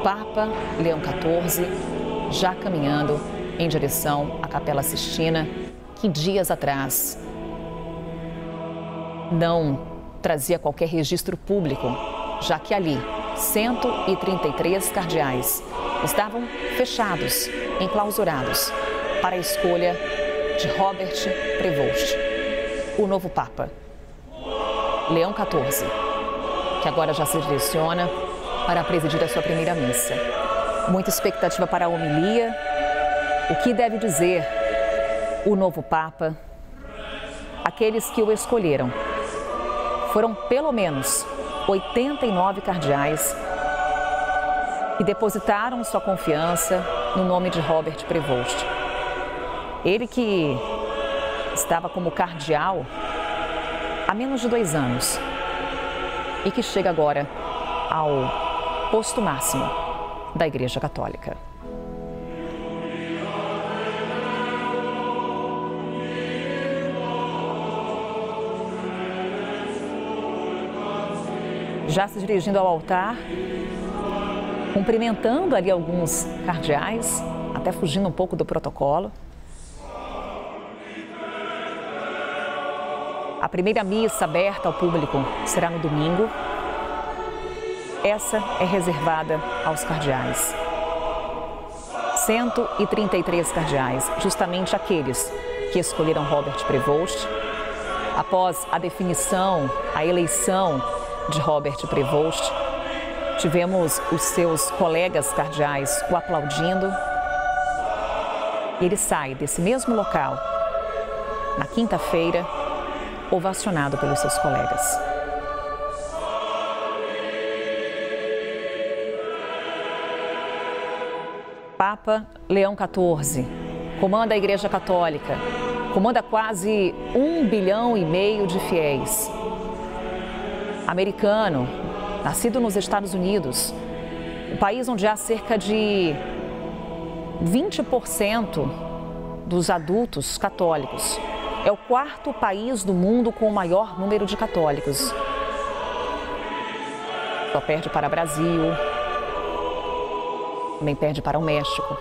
Papa Leão XIV já caminhando em direção à Capela Sistina, que dias atrás não trazia qualquer registro público, já que ali 133 cardeais estavam fechados, enclausurados, para a escolha de Robert Prevost, o novo Papa. Leão XIV, que agora já se direciona para presidir a sua primeira missa. Muita expectativa para a homilia. O que deve dizer o novo Papa? Aqueles que o escolheram. Foram pelo menos 89 cardeais que depositaram sua confiança no nome de Robert Prevost. Ele que estava como cardeal há menos de 2 anos e que chega agora ao posto máximo da Igreja Católica. Já se dirigindo ao altar, cumprimentando ali alguns cardeais, até fugindo um pouco do protocolo. A primeira missa aberta ao público será no domingo. Essa é reservada aos cardeais. 133 cardeais, justamente aqueles que escolheram Robert Prevost. Após a definição, a eleição de Robert Prevost, tivemos os seus colegas cardeais o aplaudindo. E ele sai desse mesmo local, na quinta-feira, ovacionado pelos seus colegas. Papa Leão XIV comanda a Igreja Católica, comanda quase 1,5 bilhão de fiéis. Americano, nascido nos Estados Unidos, o país onde há cerca de 20% dos adultos católicos. É o 4º país do mundo com o maior número de católicos. Só perde para o Brasil, também perde para o México.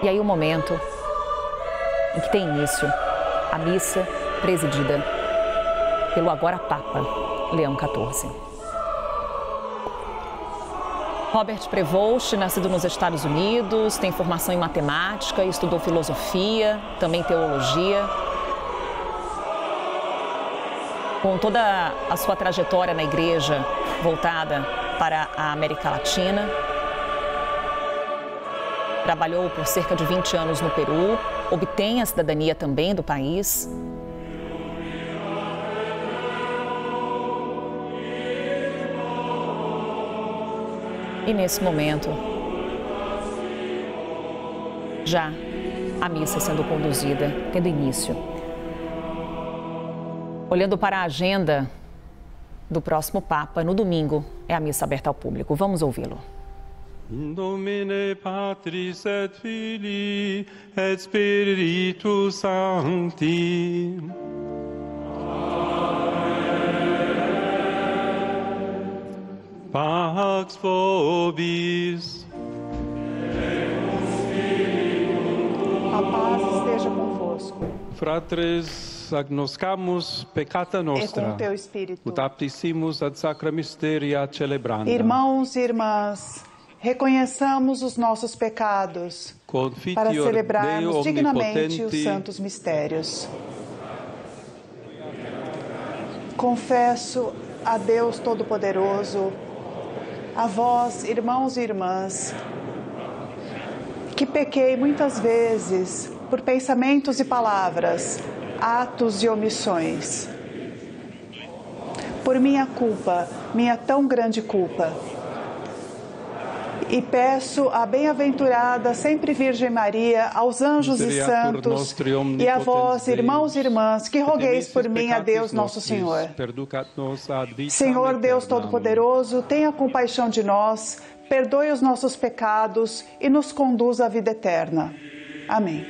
E aí o momento em que tem início a missa presidida pelo agora Papa Leão XIV. Robert Prevost, nascido nos Estados Unidos, tem formação em matemática, estudou filosofia, também teologia. Com toda a sua trajetória na igreja voltada para a América Latina, trabalhou por cerca de 20 anos no Peru, obtém a cidadania também do país. E nesse momento, já a missa sendo conduzida, tendo início. Olhando para a agenda do próximo Papa, no domingo, é a missa aberta ao público. Vamos ouvi-lo. In nomine Patris et Filii et Spiritus Sancti. Pax vobis. A paz esteja convosco. Fratres, agnoscamus peccata E nostra. com teu espírito. Ut aptissimus ad sacra mysteria celebranda. Irmãos e irmãs, reconheçamos os nossos pecados para Confitior celebrarmos Deo dignamente os omnipotenti, santos mistérios. Confesso a Deus Todo-Poderoso, a vós, irmãos e irmãs, que pequei muitas vezes por pensamentos e palavras, atos e omissões. Por minha culpa, minha tão grande culpa. E peço à bem-aventurada sempre Virgem Maria, aos anjos e santos, e a vós, irmãos e irmãs, que rogueis por mim a Deus nosso Senhor. Senhor Deus Todo-Poderoso, tenha compaixão de nós, perdoe os nossos pecados e nos conduza à vida eterna. Amém.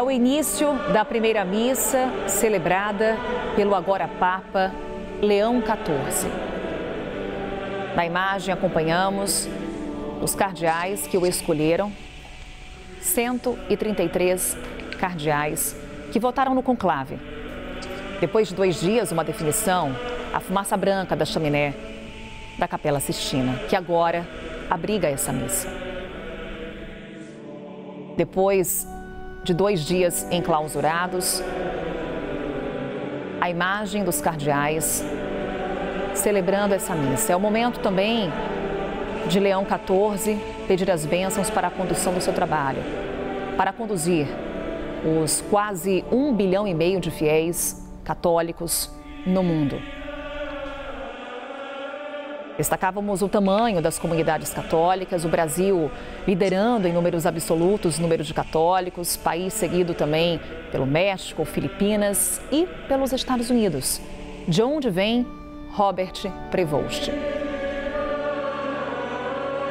o início da primeira missa celebrada pelo agora Papa Leão XIV. Na imagem acompanhamos os cardeais que o escolheram, 133 cardeais que votaram no conclave. Depois de 2 dias, uma definição, a fumaça branca da chaminé da Capela Sistina, que agora abriga essa missa. Depois de 2 dias enclausurados, a imagem dos cardeais celebrando essa missa. É o momento também de Leão XIV pedir as bênçãos para a condução do seu trabalho, para conduzir os quase 1,5 bilhão de fiéis católicos no mundo. Destacávamos o tamanho das comunidades católicas, o Brasil liderando em números absolutos, número de católicos, país seguido também pelo México, Filipinas e pelos Estados Unidos, de onde vem Robert Prevost.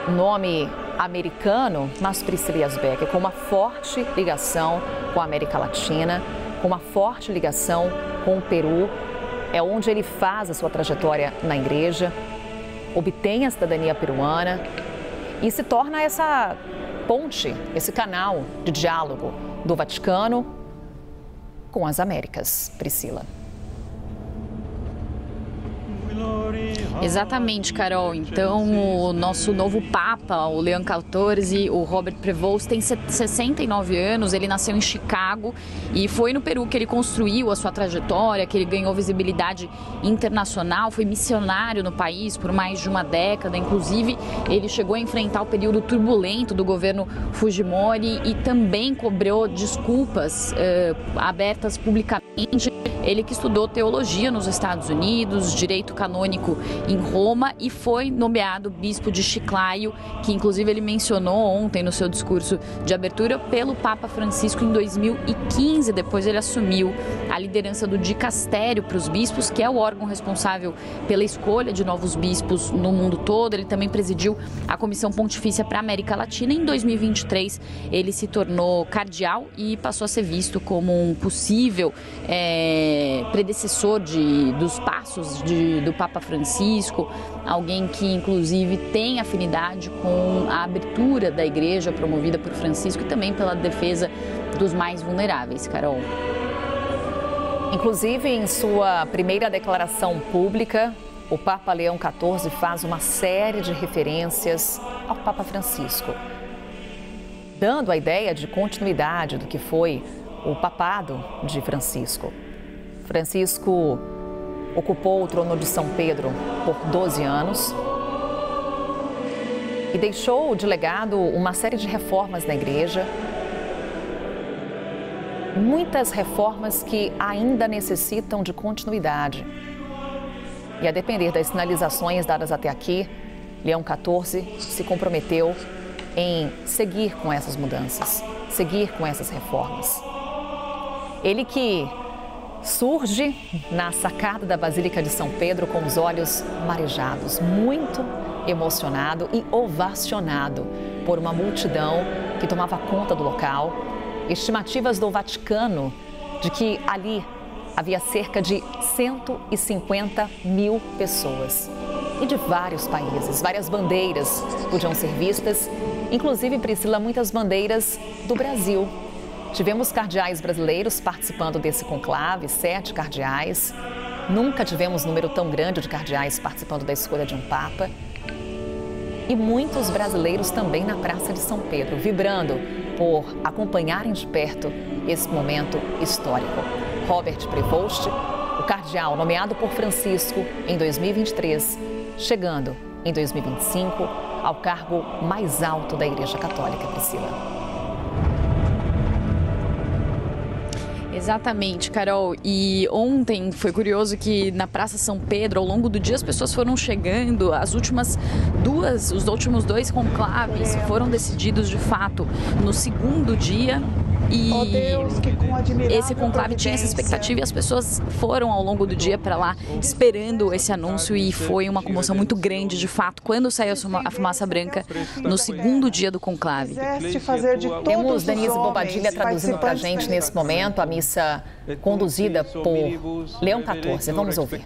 Nome americano, mas Priscila Yasbeck, com uma forte ligação com a América Latina, com uma forte ligação com o Peru, é onde ele faz a sua trajetória na igreja, obtém a cidadania peruana e se torna essa ponte, esse canal de diálogo do Vaticano com as Américas. Priscila. Exatamente, Carol. Então, o nosso novo Papa, o Leão XIV, o Robert Prevost, tem 69 anos, ele nasceu em Chicago e foi no Peru que ele construiu a sua trajetória, que ele ganhou visibilidade internacional, foi missionário no país por mais de uma década, inclusive ele chegou a enfrentar o período turbulento do governo Fujimori e também cobrou desculpas abertas publicamente. Ele que estudou teologia nos Estados Unidos, direito canônico em Roma e foi nomeado bispo de Chiclayo, que inclusive ele mencionou ontem no seu discurso de abertura, pelo Papa Francisco em 2015. Depois ele assumiu a liderança do dicastério para os bispos, que é o órgão responsável pela escolha de novos bispos no mundo todo. Ele também presidiu a Comissão Pontifícia para a América Latina. Em 2023 ele se tornou cardeal e passou a ser visto como um possível predecessor dos passos do Papa Francisco, alguém que inclusive tem afinidade com a abertura da igreja promovida por Francisco e também pela defesa dos mais vulneráveis, Carol. Inclusive, em sua primeira declaração pública, o Papa Leão XIV faz uma série de referências ao Papa Francisco, dando a ideia de continuidade do que foi o papado de Francisco. Francisco ocupou o trono de São Pedro por 12 anos e deixou de legado uma série de reformas na igreja, muitas reformas que ainda necessitam de continuidade. E a depender das sinalizações dadas até aqui, Leão XIV se comprometeu em seguir com essas mudanças, seguir com essas reformas. Ele que surge na sacada da Basílica de São Pedro com os olhos marejados, muito emocionado e ovacionado por uma multidão que tomava conta do local. Estimativas do Vaticano de que ali havia cerca de 150 mil pessoas e de vários países, várias bandeiras podiam ser vistas, inclusive, Priscila, muitas bandeiras do Brasil. Tivemos cardeais brasileiros participando desse conclave, 7 cardeais. Nunca tivemos número tão grande de cardeais participando da escolha de um papa. E muitos brasileiros também na Praça de São Pedro, vibrando por acompanharem de perto esse momento histórico. Robert Prevost, o cardeal nomeado por Francisco em 2023, chegando em 2025 ao cargo mais alto da Igreja Católica, Priscila. Exatamente, Carol. E ontem foi curioso que na Praça São Pedro, ao longo do dia, as pessoas foram chegando. Os últimos 2 conclaves foram decididos de fato no segundo dia. e esse conclave tinha essa expectativa e as pessoas foram ao longo do dia para lá esperando esse anúncio e foi uma comoção muito grande, de fato, quando saiu a fumaça branca no segundo dia do conclave. Temos Denise Bobadilha traduzindo para a gente nesse momento a missa conduzida por Leão XIV. Vamos ouvir.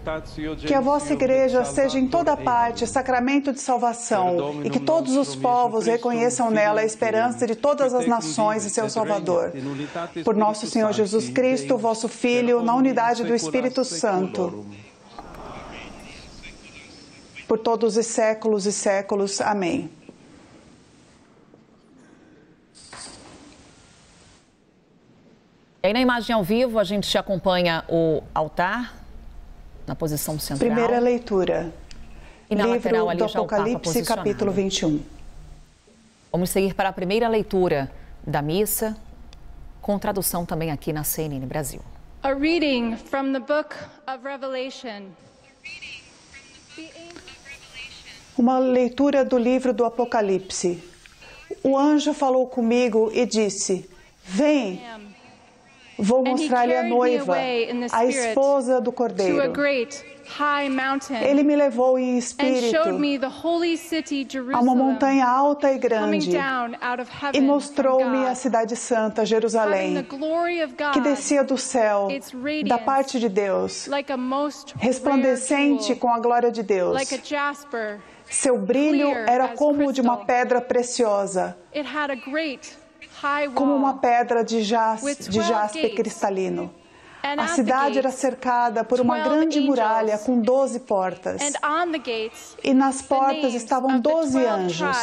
Que a vossa igreja seja em toda parte sacramento de salvação e que todos os povos reconheçam nela a esperança de todas as nações e seu Salvador. Por nosso Senhor Jesus Cristo, vosso Filho, na unidade do Espírito Santo. Por todos os séculos e séculos. Amém. E aí na imagem ao vivo a gente acompanha o altar na posição central. Primeira leitura. E na Livro lateral ali do já o Papa Apocalipse, capítulo 21. Vamos seguir para a primeira leitura da missa, com tradução também aqui na CNN Brasil. A reading from the book of Revelation. Uma leitura do livro do Apocalipse. O anjo falou comigo e disse: Vem, vou mostrar-lhe a noiva, a esposa do Cordeiro. Ele me levou em espírito a uma montanha alta e grande e mostrou-me a cidade santa, Jerusalém, que descia do céu, da parte de Deus, resplandecente com a glória de Deus. Seu brilho era como o de uma pedra preciosa, como uma pedra de jaspe cristalino. A cidade era cercada por uma grande muralha com 12 portas. E nas portas estavam 12 anjos.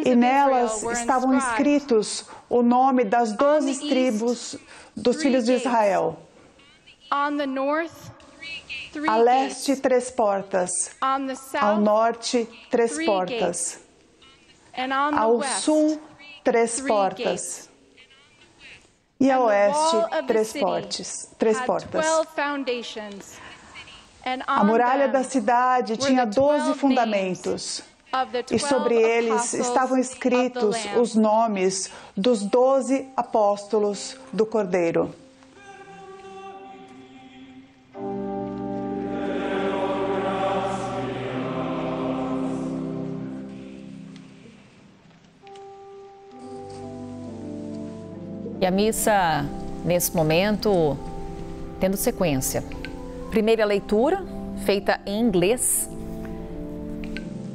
E nelas estavam escritos o nome das 12 tribos dos filhos de Israel. A leste, 3 portas. Ao norte, 3 portas. Ao sul, 3 portas. E a oeste, 3 portas. A muralha da cidade tinha 12 fundamentos. E sobre eles estavam escritos os nomes dos 12 apóstolos do Cordeiro. E a missa, nesse momento, tendo sequência. Primeira leitura, feita em inglês.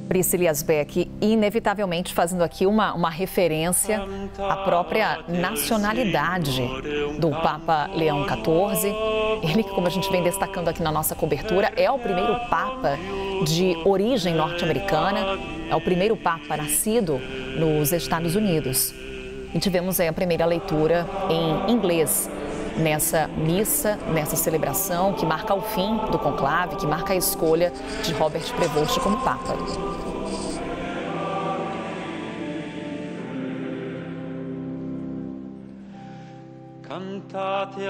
Priscila Asbeck, inevitavelmente fazendo aqui uma referência à própria nacionalidade do Papa Leão XIV. Ele que, como a gente vem destacando aqui na nossa cobertura, é o primeiro Papa de origem norte-americana, é o primeiro Papa nascido nos Estados Unidos. E tivemos aí a primeira leitura em inglês nessa missa, nessa celebração que marca o fim do conclave, que marca a escolha de Robert Prevost como Papa.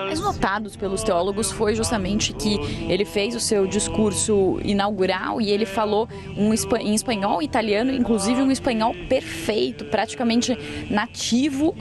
Mais notados pelos teólogos foi justamente que ele fez o seu discurso inaugural e ele falou em espanhol e italiano, inclusive um espanhol perfeito, praticamente nativo,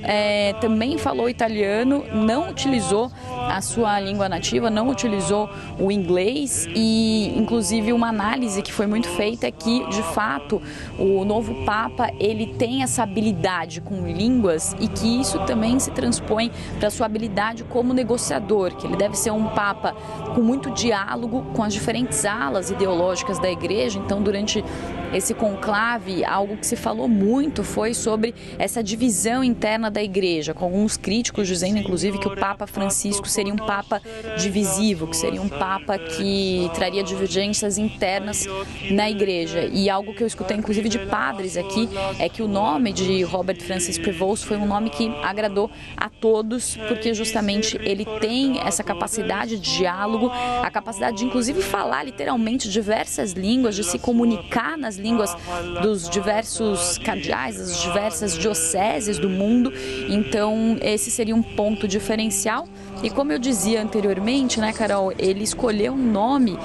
também falou italiano, não utilizou a sua língua nativa, não utilizou o inglês e, inclusive, uma análise que foi muito feita é que, de fato, o novo Papa, ele tem essa habilidade com línguas e que isso também se transpõe para a sua habilidade como negociador, que ele deve ser um Papa com muito diálogo com as diferentes alas ideológicas da Igreja. Então, durante esse conclave, algo que se falou muito foi sobre essa divisão interna da Igreja, com alguns críticos dizendo, inclusive, que o Papa Francisco seria um Papa divisivo, que seria um Papa que traria divergências internas na Igreja. E algo que eu escutei, inclusive, de padres aqui, é que o nome de Robert Francis Prevost foi um nome que agradou a todos, porque justamente ele tem essa capacidade de diálogo, a capacidade de, inclusive, falar literalmente diversas línguas, de se comunicar nas línguas dos diversos cardeais, das diversas dioceses do mundo. Então, esse seria um ponto diferencial. E como eu dizia anteriormente, né, Carol, ele escolheu um nome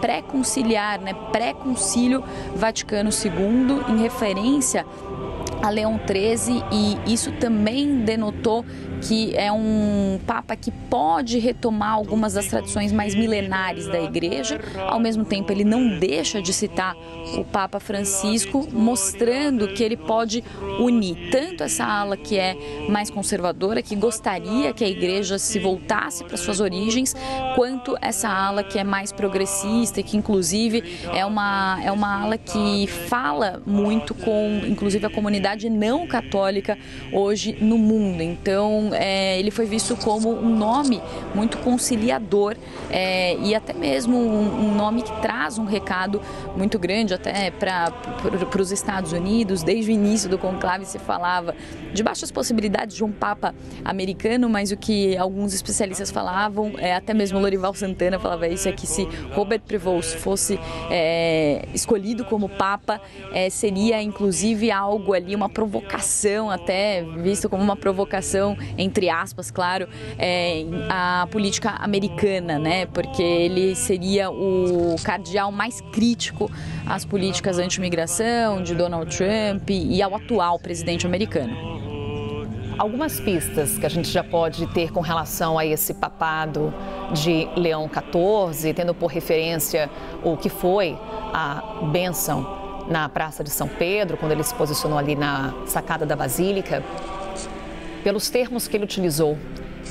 pré-conciliar, né, pré-concílio Vaticano II, em referência a Leão XIII, e isso também denotou que é um Papa que pode retomar algumas das tradições mais milenares da Igreja. Ao mesmo tempo, ele não deixa de citar o Papa Francisco, mostrando que ele pode unir tanto essa ala que é mais conservadora, que gostaria que a Igreja se voltasse para suas origens, quanto essa ala que é mais progressista e que, inclusive, é uma ala que fala muito com, inclusive, a comunidade não católica hoje no mundo. Então, ele foi visto como um nome muito conciliador e até mesmo um nome que traz um recado muito grande até para os Estados Unidos. Desde o início do conclave se falava de baixas possibilidades de um Papa americano, mas o que alguns especialistas falavam, até mesmo Lorival Santana falava isso, é que se Robert Prevost fosse escolhido como Papa, seria inclusive algo ali, uma provocação, até visto como uma provocação, entre aspas, claro, a política americana, né? Porque ele seria o cardeal mais crítico às políticas anti-imigração de Donald Trump e ao atual presidente americano. Algumas pistas que a gente já pode ter com relação a esse papado de Leão XIV, tendo por referência o que foi a bênção na Praça de São Pedro, quando ele se posicionou ali na sacada da Basílica, pelos termos que ele utilizou.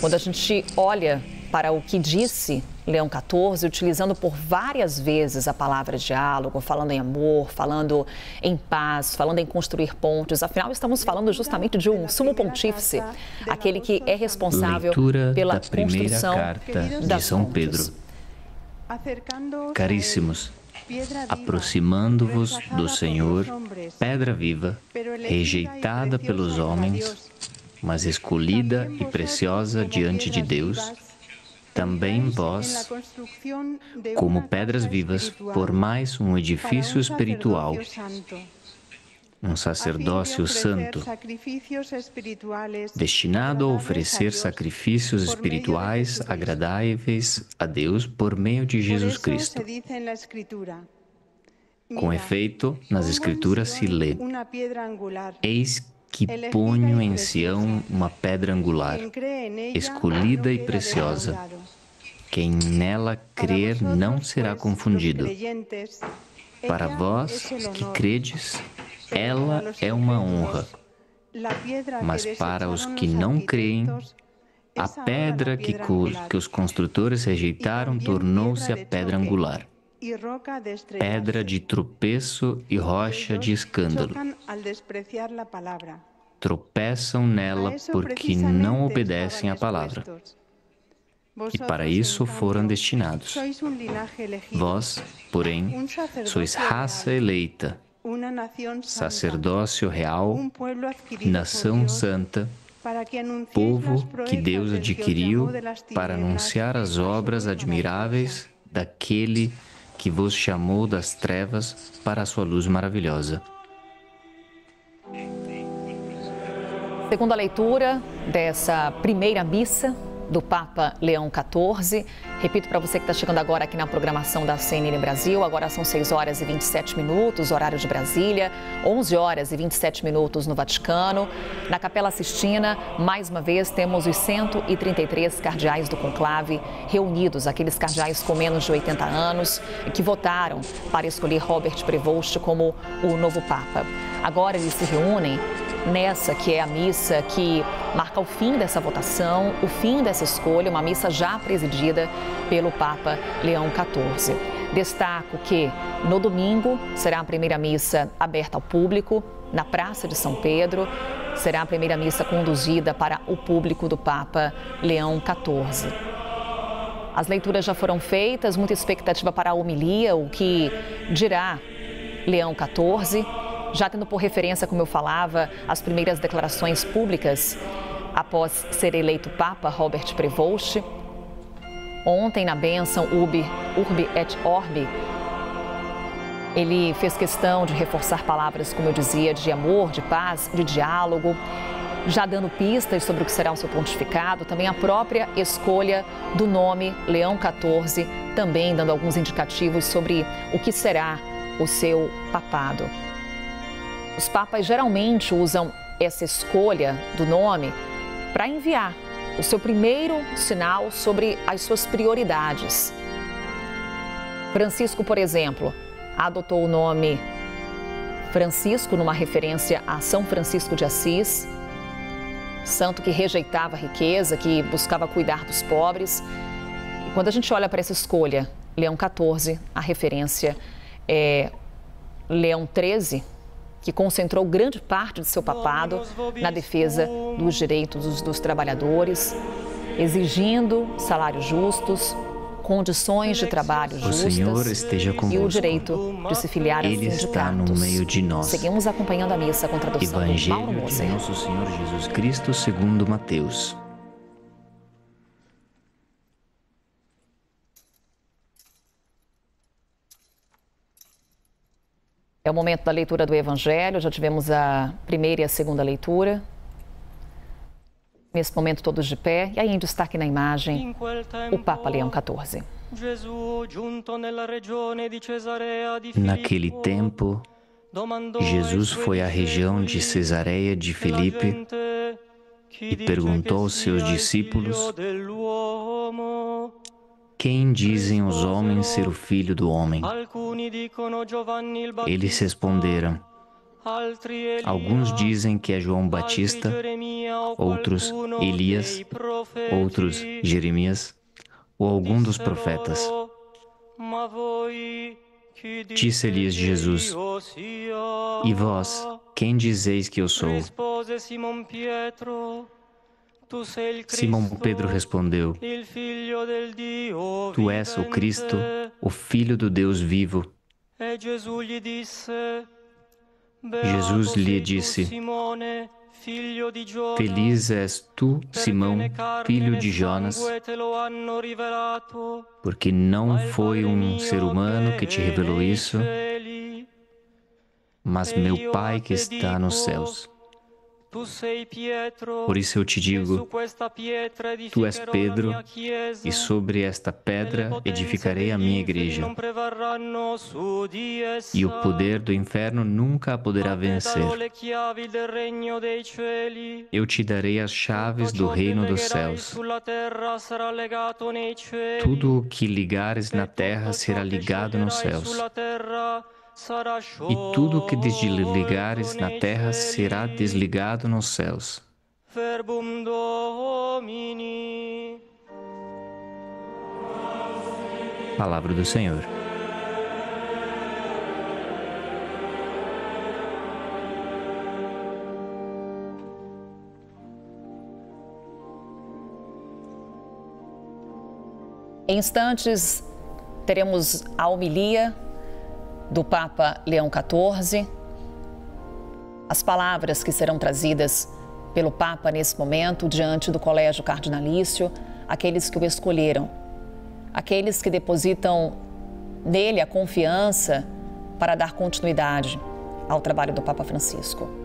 Quando a gente olha para o que disse Leão XIV, utilizando por várias vezes a palavra diálogo, falando em amor, falando em paz, falando em construir pontes. Afinal, estamos falando justamente de um sumo pontífice, aquele que é responsável pela construção de São Pedro. Caríssimos, aproximando-vos do Senhor, pedra viva, rejeitada pelos homens, mas escolhida e preciosa diante de Deus, também vós, como pedras vivas, formais um edifício espiritual, um sacerdócio santo, destinado a oferecer sacrifícios espirituais agradáveis a Deus por meio de Jesus Cristo. Com efeito, nas Escrituras se lê: eis que ponho em Sião uma pedra angular, escolhida e preciosa. Quem nela crer não será confundido. Para vós que credes, ela é uma honra. Mas para os que não creem, a pedra que os construtores rejeitaram tornou-se a pedra angular, pedra de tropeço e rocha de escândalo. Tropeçam nela porque não obedecem à palavra. E para isso foram destinados. Vós, porém, sois raça eleita, sacerdócio real, nação santa, povo que Deus adquiriu para anunciar as obras admiráveis daquele que vos chamou das trevas para a sua luz maravilhosa. Segunda leitura dessa primeira missa do Papa Leão XIV. Repito para você que está chegando agora aqui na programação da CNN Brasil, agora são 6 horas e 27 minutos, horário de Brasília, 11 horas e 27 minutos no Vaticano. Na Capela Sistina, mais uma vez, temos os 133 cardeais do conclave reunidos, aqueles cardeais com menos de 80 anos, que votaram para escolher Robert Prevost como o novo Papa. Agora eles se reúnem nessa que é a missa que marca o fim dessa votação, o fim dessa escolha, uma missa já presidida pelo Papa Leão XIV. Destaco que no domingo será a primeira missa aberta ao público na Praça de São Pedro. Será a primeira missa conduzida para o público do Papa Leão XIV. As leituras já foram feitas, muita expectativa para a homilia, o que dirá Leão XIV. Já tendo por referência, como eu falava, as primeiras declarações públicas após ser eleito Papa Robert Prevost. Ontem, na bênção Urbi et Orbi, ele fez questão de reforçar palavras, como eu dizia, de amor, de paz, de diálogo, já dando pistas sobre o que será o seu pontificado, também a própria escolha do nome Leão XIV, também dando alguns indicativos sobre o que será o seu papado. Os papas geralmente usam essa escolha do nome para enviar o seu primeiro sinal sobre as suas prioridades. Francisco, por exemplo, adotou o nome Francisco numa referência a São Francisco de Assis, santo que rejeitava a riqueza, que buscava cuidar dos pobres. E quando a gente olha para essa escolha, Leão XIV, a referência é Leão XIII, que concentrou grande parte de seu papado na defesa dos direitos dos trabalhadores, exigindo salários justos, condições de trabalho justas o Senhor esteja convosco. E o direito de se filiar a Ele sindicatos. está no meio de nós. Seguimos acompanhando a missa com tradução do Paulo Moser. Evangelho de Nosso Senhor Jesus Cristo segundo Mateus. É o momento da leitura do Evangelho, já tivemos a primeira e a segunda leitura. Nesse momento, todos de pé, e aí em destaque na imagem, o Papa Leão XIV. Naquele tempo, Jesus foi à região de Cesareia de Filipe e perguntou aos seus discípulos: quem dizem os homens ser o Filho do Homem? Eles responderam: alguns dizem que é João Batista, outros Elias, outros Jeremias ou algum dos profetas. Disse-lhes Jesus: e vós, quem dizeis que eu sou? Simão Pedro respondeu: tu és o Cristo, o Filho do Deus vivo. Jesus lhe disse: feliz és tu, Simão, filho de Jonas, porque não foi um ser humano que te revelou isso, mas meu Pai que está nos céus. Por isso eu te digo, tu és Pedro, e sobre esta pedra edificarei a minha igreja, e o poder do inferno nunca a poderá vencer. Eu te darei as chaves do reino dos céus. Tudo o que ligares na terra será ligado nos céus, e tudo o que desligares na terra será desligado nos céus. Palavra do Senhor. Em instantes, teremos a homilia do Papa Leão XIV, as palavras que serão trazidas pelo Papa nesse momento diante do Colégio Cardinalício, aqueles que o escolheram, aqueles que depositam nele a confiança para dar continuidade ao trabalho do Papa Francisco.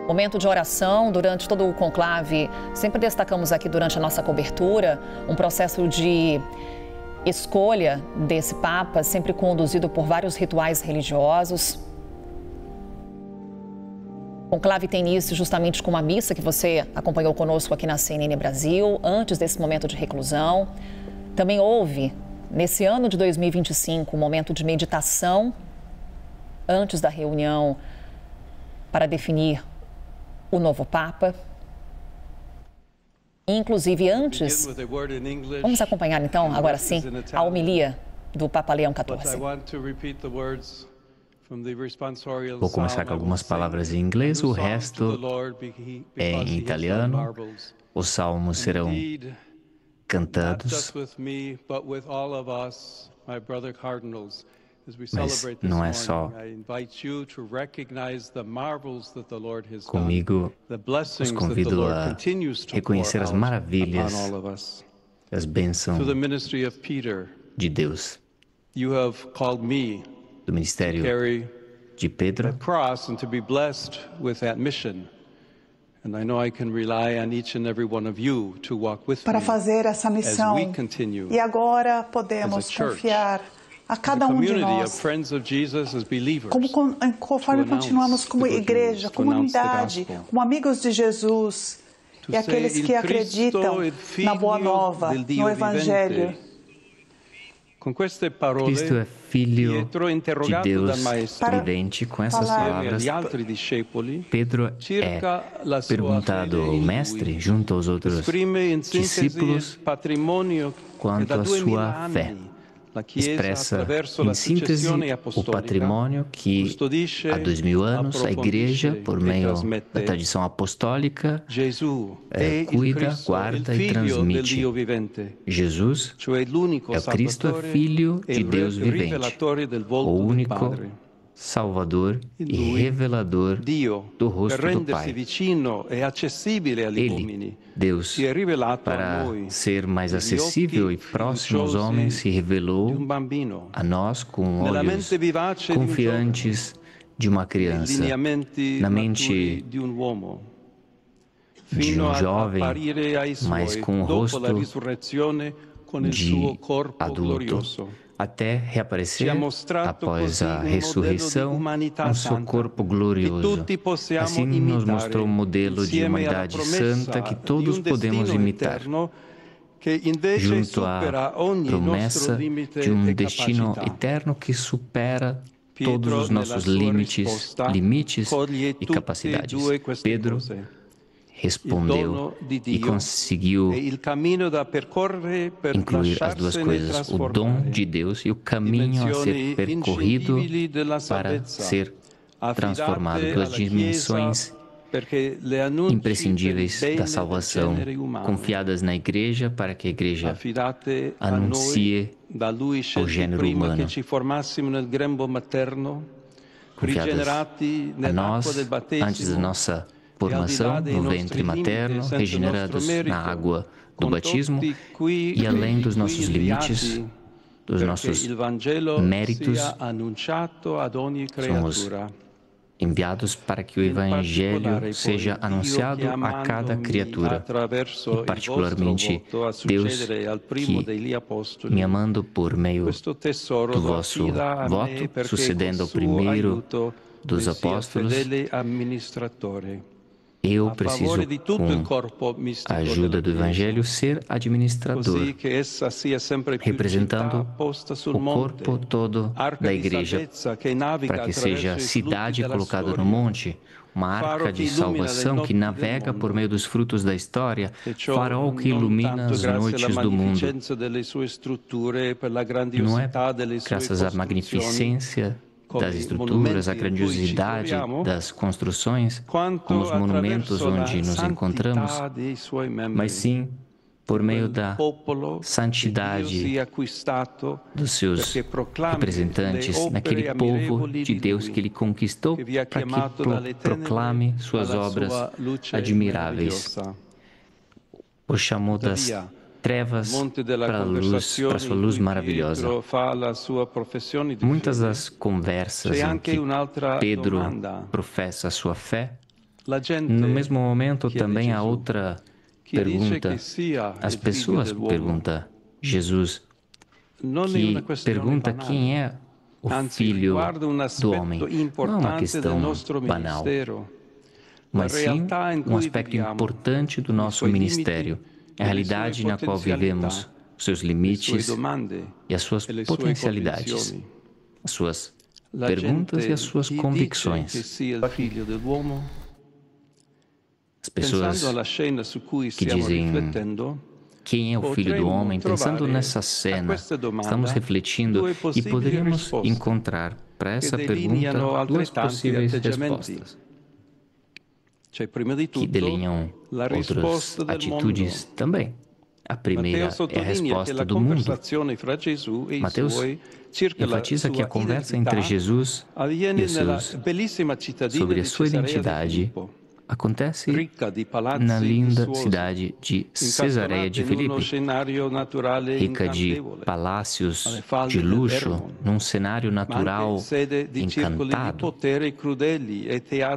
Momento de oração durante todo o conclave. Sempre destacamos aqui durante a nossa cobertura um processo de escolha desse Papa, sempre conduzido por vários rituais religiosos. O conclave tem início justamente com uma missa que você acompanhou conosco aqui na CNN Brasil, antes desse momento de reclusão. Também houve, nesse ano de 2025, um momento de meditação antes da reunião para definir o novo Papa. Inclusive, antes, vamos acompanhar então, agora sim, a homilia do Papa Leão XIV. Vou começar com algumas palavras em inglês, o resto é em italiano. Os salmos serão cantados, mas não é só comigo. Os convido a reconhecer as maravilhas, as bênçãos de Deus, do ministério de Pedro, para fazer essa missão. E agora podemos confiar a cada um de nós, conforme continuamos como igreja, comunidade, como amigos de Jesus e aqueles que acreditam na Boa Nova, no Evangelho. Cristo é Filho de Deus vivente. Com essas palavras, Pedro é perguntado ao Mestre, junto aos outros discípulos, quanto à sua fé. Expressa, em síntese, o patrimônio que, há 2000 anos, a Igreja, por meio da tradição apostólica, cuida, guarda e transmite. Jesus é o Cristo, é Filho de Deus vivente, o único Salvador e revelador do rosto do Pai. Ele, Deus, para ser mais acessível e próximo aos homens, se revelou a nós com olhos confiantes de uma criança, na mente de um jovem, mas com o rosto de adulto, até reaparecer após a ressurreição no seu corpo glorioso. Assim nos mostrou um modelo de humanidade santa que todos podemos imitar, junto à promessa de um destino eterno que supera todos os nossos limites e capacidades. Pedro respondeu e conseguiu incluir as duas coisas, o dom de Deus e o caminho a ser percorrido para ser transformado, duas dimensões imprescindíveis da salvação, confiadas na Igreja para que a Igreja anuncie ao gênero humano, confiadas a nós antes da nossa formação no ventre materno, regenerados na água do batismo e além dos nossos limites, dos nossos méritos, somos enviados para que o Evangelho seja anunciado a cada criatura, e particularmente Deus, que, me amando por meio do vosso voto, sucedendo ao primeiro dos apóstolos, eu preciso, com a ajuda do Evangelho, ser administrador, representando o corpo todo da Igreja, para que seja a cidade colocada no monte, uma arca de salvação que navega por meio dos frutos da história, farol que ilumina as noites do mundo. Não é graças à magnificência das estruturas, a grandiosidade das construções, como os monumentos onde nos encontramos, mas sim por meio da santidade dos seus representantes, naquele povo de Deus que Ele conquistou para que proclame suas obras admiráveis. O chamou das trevas para a sua luz maravilhosa. Muitas das conversas em que Pedro professa a sua fé, no mesmo momento também há outra pergunta. As pessoas perguntam Jesus, que pergunta quem é o Filho do Homem. Não é uma questão banal, mas sim um aspecto importante do nosso ministério. A realidade na qual vivemos, os seus limites e as suas potencialidades, as suas perguntas e as suas convicções. As pessoas que dizem quem é o Filho do Homem, pensando nessa cena, estamos refletindo e poderíamos encontrar para essa pergunta duas possíveis respostas, que delineam outras atitudes também. A primeira é a resposta do mundo. Mateus enfatiza que a conversa entre Jesus e os seus sobre a sua identidade acontece na linda cidade de Cesareia de Filipe, rica de palácios de luxo, num cenário natural encantado,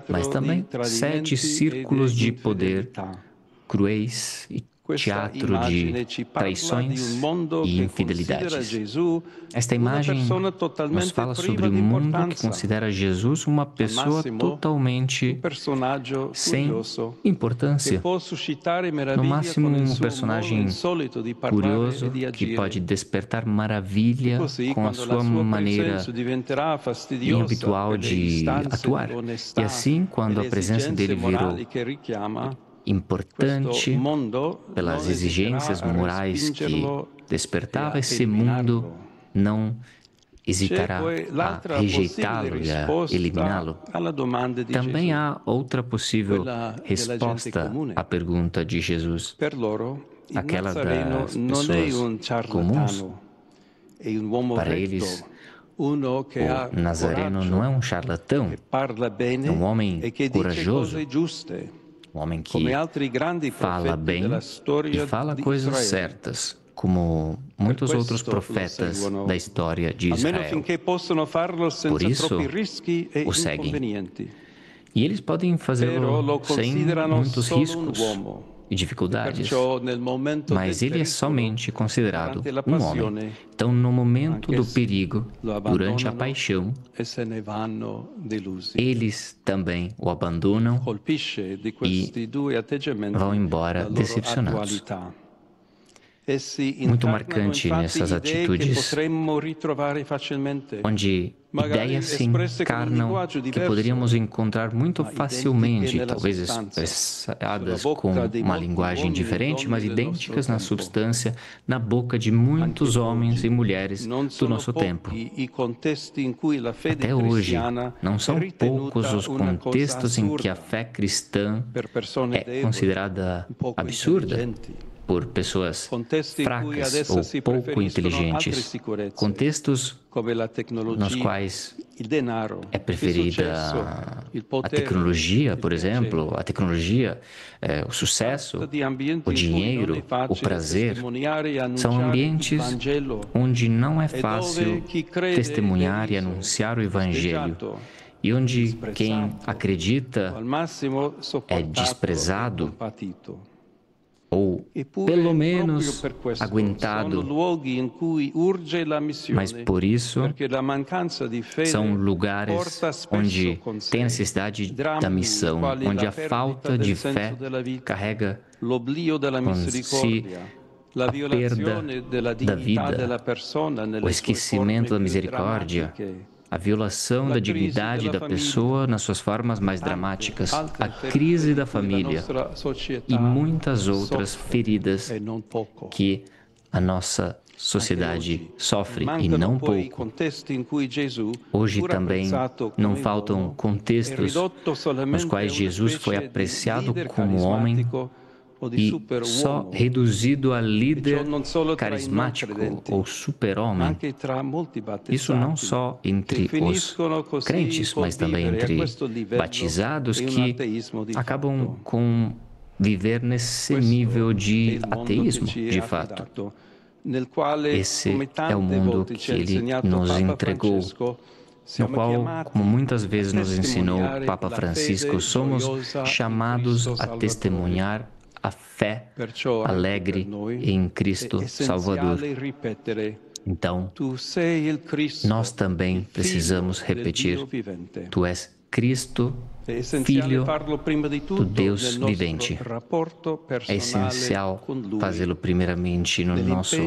mas também 7 círculos de poder cruéis e teatro de traições e infidelidades. Esta imagem nos fala sobre um mundo que considera Jesus uma pessoa totalmente sem importância. No máximo, um personagem curioso que pode despertar maravilha com a sua maneira inhabitual de atuar. E assim, quando a presença dele virou importante pelas exigências morais que despertava, esse mundo não hesitará a rejeitá-lo e a eliminá-lo. Também há outra possível resposta à pergunta de Jesus, aquela das pessoas comuns. Para eles, o Nazareno não é um charlatão, é um homem corajoso, um homem que fala bem e fala coisas certas, como muitos outros profetas da história de Israel. Por isso, o seguem. E eles podem fazê-lo sem muitos riscos e dificuldades, mas ele é somente considerado um homem. Então, no momento do perigo, durante a paixão, eles também o abandonam e vão embora decepcionados. Muito marcante nessas atitudes, onde ideias se encarnam que poderíamos encontrar muito facilmente, talvez expressadas com uma linguagem diferente, mas idênticas na substância, na boca de muitos homens e mulheres do nosso tempo. Até hoje, não são poucos os contextos em que a fé cristã é considerada absurda por pessoas fracas ou pouco inteligentes, contextos nos quais é preferida a tecnologia, por exemplo, o sucesso, o dinheiro, o prazer. São ambientes onde não é fácil testemunhar e anunciar o Evangelho, e onde quem acredita é desprezado ou, pelo menos, aguentado. Mas, por isso, são lugares onde tem a necessidade da missão, onde a falta de fé carrega consigo a perda da vida, o esquecimento da misericórdia, a violação da dignidade da pessoa nas suas formas mais dramáticas, a crise da família e muitas outras feridas que a nossa sociedade sofre, e não pouco. Hoje também não faltam contextos nos quais Jesus foi apreciado como homem e só reduzido a líder carismático ou super-homem. Isso não só entre os crentes, mas também entre batizados que acabam com viver nesse nível de ateísmo, de fato. Esse é o mundo que ele nos entregou, no qual, como muitas vezes nos ensinou o Papa Francisco, somos chamados a testemunhar a fé alegre em Cristo Salvador. Então, nós também precisamos repetir: Tu és Cristo, Filho do Deus vivente. É essencial fazê-lo primeiramente no nosso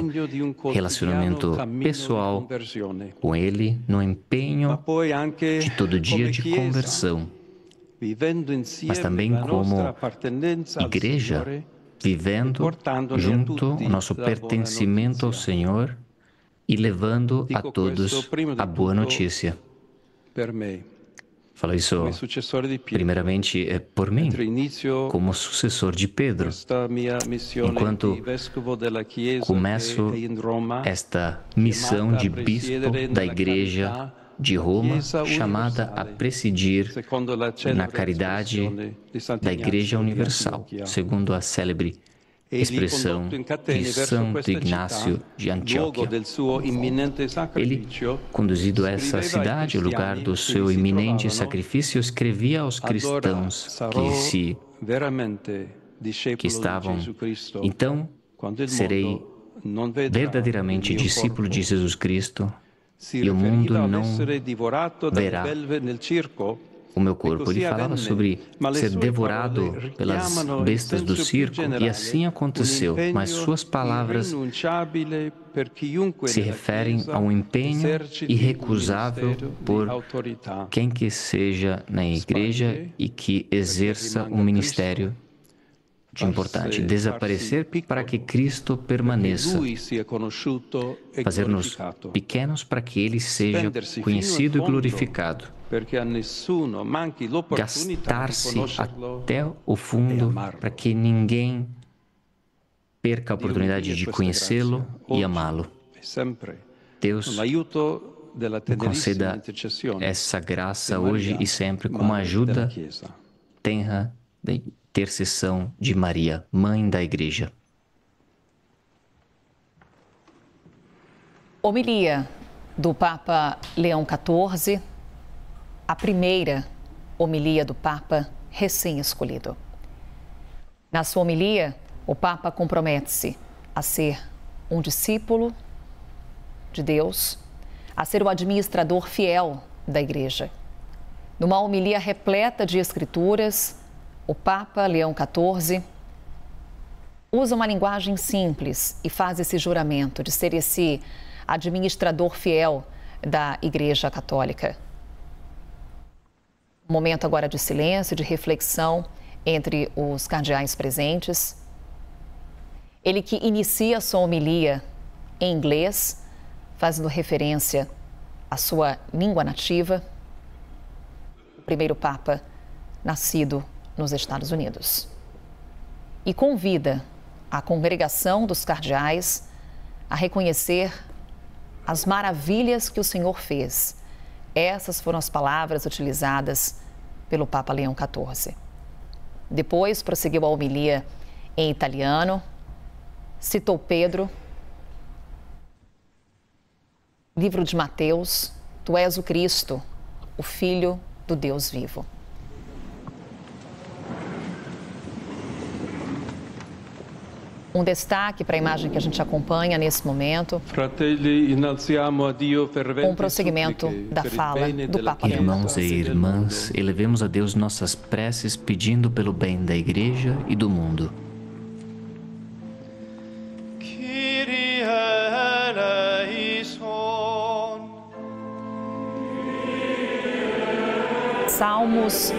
relacionamento pessoal com Ele, no empenho de todo dia de conversão, mas também como igreja, vivendo junto o nosso pertencimento ao Senhor e levando a todos a boa notícia. Falo isso primeiramente por mim, como sucessor de Pedro. Enquanto começo esta missão de bispo da Igreja de Roma, chamada a presidir na caridade da Igreja Universal, segundo a célebre expressão de Santo Ignácio de Antioquia. Ele, conduzido a essa cidade, o lugar do seu iminente sacrifício, escrevia aos cristãos que se que estavam, então serei verdadeiramente discípulo de Jesus Cristo e o mundo não verá o meu corpo. Ele falava sobre ser devorado pelas bestas do circo, e assim aconteceu. Mas suas palavras se referem a um empenho irrecusável por quem que seja na igreja e que exerça um ministério importante. Desaparecer para que Cristo permaneça. Fazer-nos pequenos para que Ele seja conhecido e glorificado. Gastar-se até o fundo para que ninguém perca a oportunidade de conhecê-lo e amá-lo. Deus conceda essa graça hoje e sempre com uma ajuda tenra da intercessão de Maria, Mãe da Igreja. Homilia do Papa Leão XIV, a primeira homilia do Papa recém-escolhido. Na sua homilia, o Papa compromete-se a ser um discípulo de Deus, a ser o administrador fiel da Igreja. Numa homilia repleta de escrituras, o Papa Leão XIV usa uma linguagem simples e faz esse juramento de ser esse administrador fiel da Igreja Católica. Um momento agora de silêncio, de reflexão entre os cardeais presentes. Ele que inicia sua homilia em inglês, fazendo referência à sua língua nativa, o primeiro Papa nascido nos Estados Unidos. E convida a congregação dos cardeais a reconhecer as maravilhas que o Senhor fez. Essas foram as palavras utilizadas pelo Papa Leão XIV. Depois prosseguiu a homilia em italiano, citou Pedro, livro de Mateus: Tu és o Cristo, o Filho do Deus vivo. Um destaque para a imagem que a gente acompanha nesse momento, com o prosseguimento da fala do Papa Leão XIV. Irmãos e irmãs, elevemos a Deus nossas preces pedindo pelo bem da Igreja e do mundo. Salmos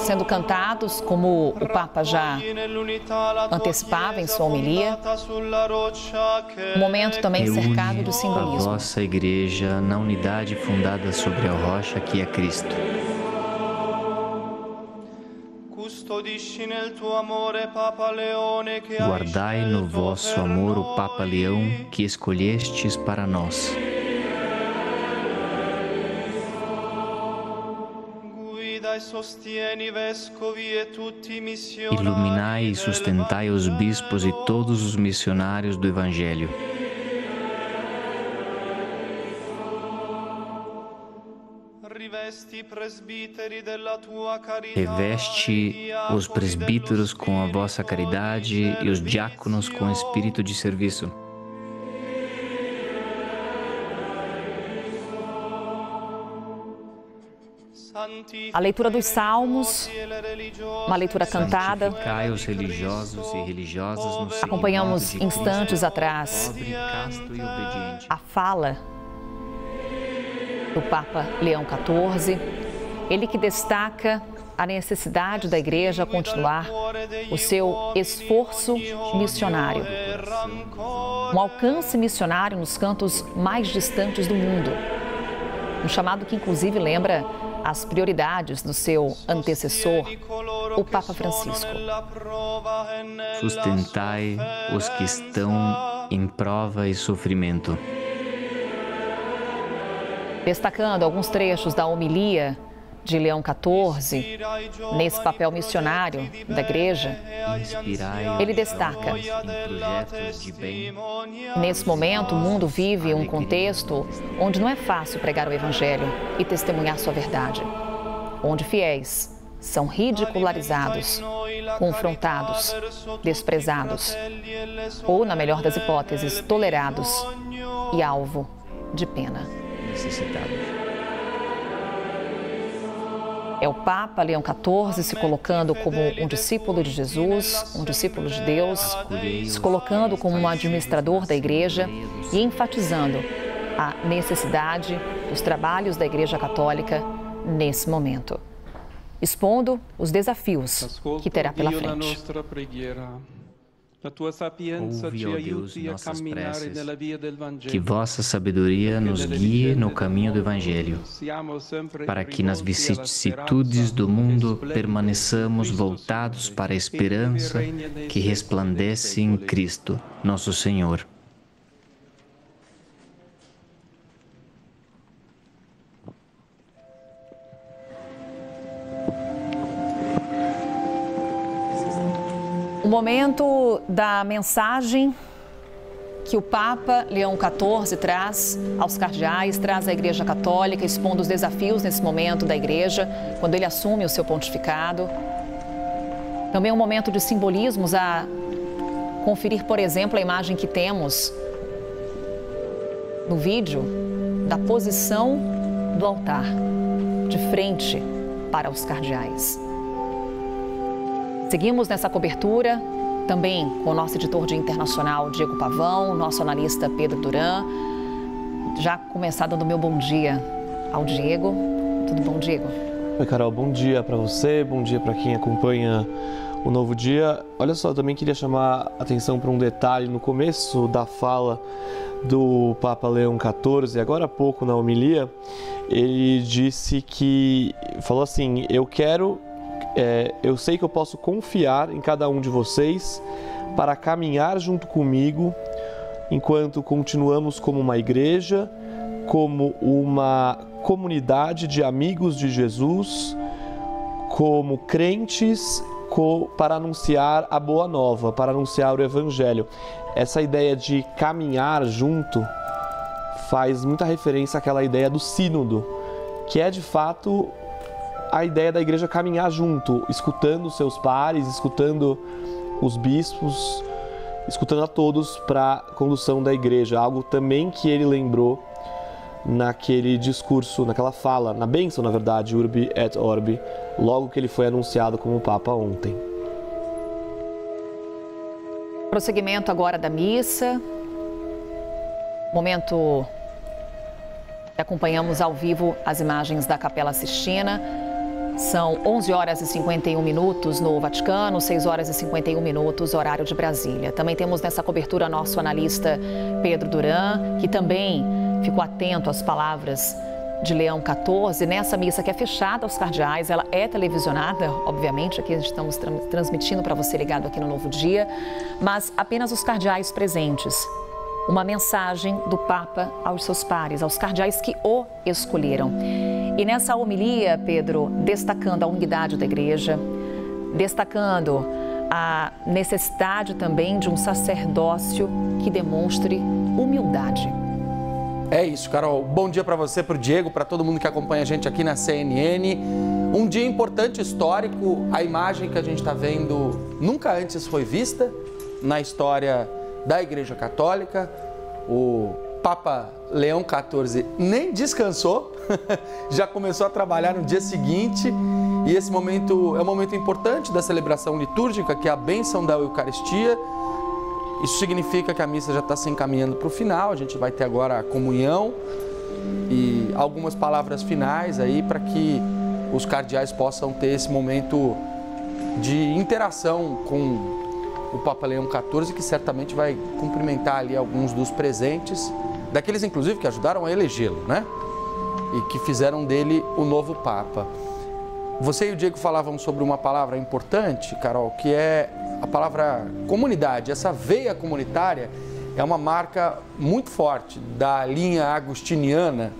sendo cantados, como o Papa já antecipava em sua homilia. Um momento também cercado de simbolismo. A vossa Igreja na unidade fundada sobre a rocha que é Cristo. Guardai no vosso amor o Papa Leão que escolhestes para nós. Iluminai e sustentai os bispos e todos os missionários do Evangelho. Reveste os presbíteros com a vossa caridade e os diáconos com espírito de serviço. A leitura dos Salmos, uma leitura cantada. Santificai os religiosos e religiosas no seguimento Acompanhamos de instantes Cristo, atrás pobre, casto e obediente. a fala do Papa Leão XIV, ele que destaca a necessidade da Igreja continuar o seu esforço missionário, um alcance missionário nos cantos mais distantes do mundo, um chamado que inclusive lembra as prioridades do seu antecessor, o Papa Francisco. Sustentai os que estão em prova e sofrimento. Destacando alguns trechos da homilia de Leão XIV, nesse papel missionário da Igreja, ele destaca: nesse momento, o mundo vive um contexto onde não é fácil pregar o Evangelho e testemunhar sua verdade, onde fiéis são ridicularizados confrontados, desprezados, ou, na melhor das hipóteses, tolerados e alvo de pena. Necessitados. É o Papa Leão XIV se colocando como um discípulo de Jesus, um discípulo de Deus, se colocando como um administrador da Igreja e enfatizando a necessidade dos trabalhos da Igreja Católica nesse momento, expondo os desafios que terá pela frente. Ouve, ó Deus, nossas preces, que vossa sabedoria nos guie no caminho do Evangelho, para que nas vicissitudes do mundo permaneçamos voltados para a esperança que resplandece em Cristo, nosso Senhor. O momento da mensagem que o Papa Leão XIV traz aos cardeais, traz à Igreja Católica, expondo os desafios nesse momento da Igreja, quando ele assume o seu pontificado. Também um momento de simbolismos a conferir, por exemplo, a imagem que temos no vídeo da posição do altar, de frente para os cardeais. Seguimos nessa cobertura também com o nosso editor de internacional, Diego Pavão, nosso analista Pedro Duran. Já começar dando meu bom dia ao Diego. Tudo bom, Diego? Oi, Carol. Bom dia para você, bom dia para quem acompanha o Novo Dia. Olha só, eu também queria chamar a atenção para um detalhe no começo da fala do Papa Leão XIV, agora há pouco na homilia, ele disse que, falou assim, eu sei que eu posso confiar em cada um de vocês para caminhar junto comigo enquanto continuamos como uma igreja, como uma comunidade de amigos de Jesus, como crentes, para anunciar a boa nova, para anunciar o Evangelho. Essa ideia de caminhar junto faz muita referência àquela ideia do sínodo, que é de fato a ideia da igreja caminhar junto, escutando seus pares, escutando os bispos, escutando a todos para a condução da igreja. Algo também que ele lembrou naquele discurso, naquela fala, na bênção, na verdade, Urbi et Orbi, logo que ele foi anunciado como Papa ontem. Prosseguimento agora da missa, momento que acompanhamos ao vivo as imagens da Capela Sistina. São 11 horas e 51 minutos no Vaticano, 6 horas e 51 minutos, horário de Brasília. Também temos nessa cobertura nosso analista Pedro Duran, que também ficou atento às palavras de Leão XIV nessa missa que é fechada aos cardeais. Ela é televisionada, obviamente, aqui estamos transmitindo para você ligado aqui no Novo Dia, mas apenas os cardeais presentes. Uma mensagem do Papa aos seus pares, aos cardeais que o escolheram. E nessa homilia, Pedro, destacando a unidade da Igreja, destacando a necessidade também de um sacerdócio que demonstre humildade. É isso, Carol. Bom dia para você, para o Diego, para todo mundo que acompanha a gente aqui na CNN. Um dia importante, histórico. A imagem que a gente está vendo nunca antes foi vista na história da Igreja Católica. O Papa Leão XIV nem descansou, já começou a trabalhar no dia seguinte. E esse momento é um momento importante da celebração litúrgica, que é a bênção da Eucaristia. Isso significa que a missa já está se encaminhando para o final. A gente vai ter agora a comunhão e algumas palavras finais aí para que os cardeais possam ter esse momento de interação com o Papa Leão XIV, que certamente vai cumprimentar ali alguns dos presentes, daqueles inclusive que ajudaram a elegê-lo, né? E que fizeram dele o novo Papa. Você e o Diego falavam sobre uma palavra importante, Carol, que é a palavra comunidade. Essa veia comunitária é uma marca muito forte da linha agustiniana.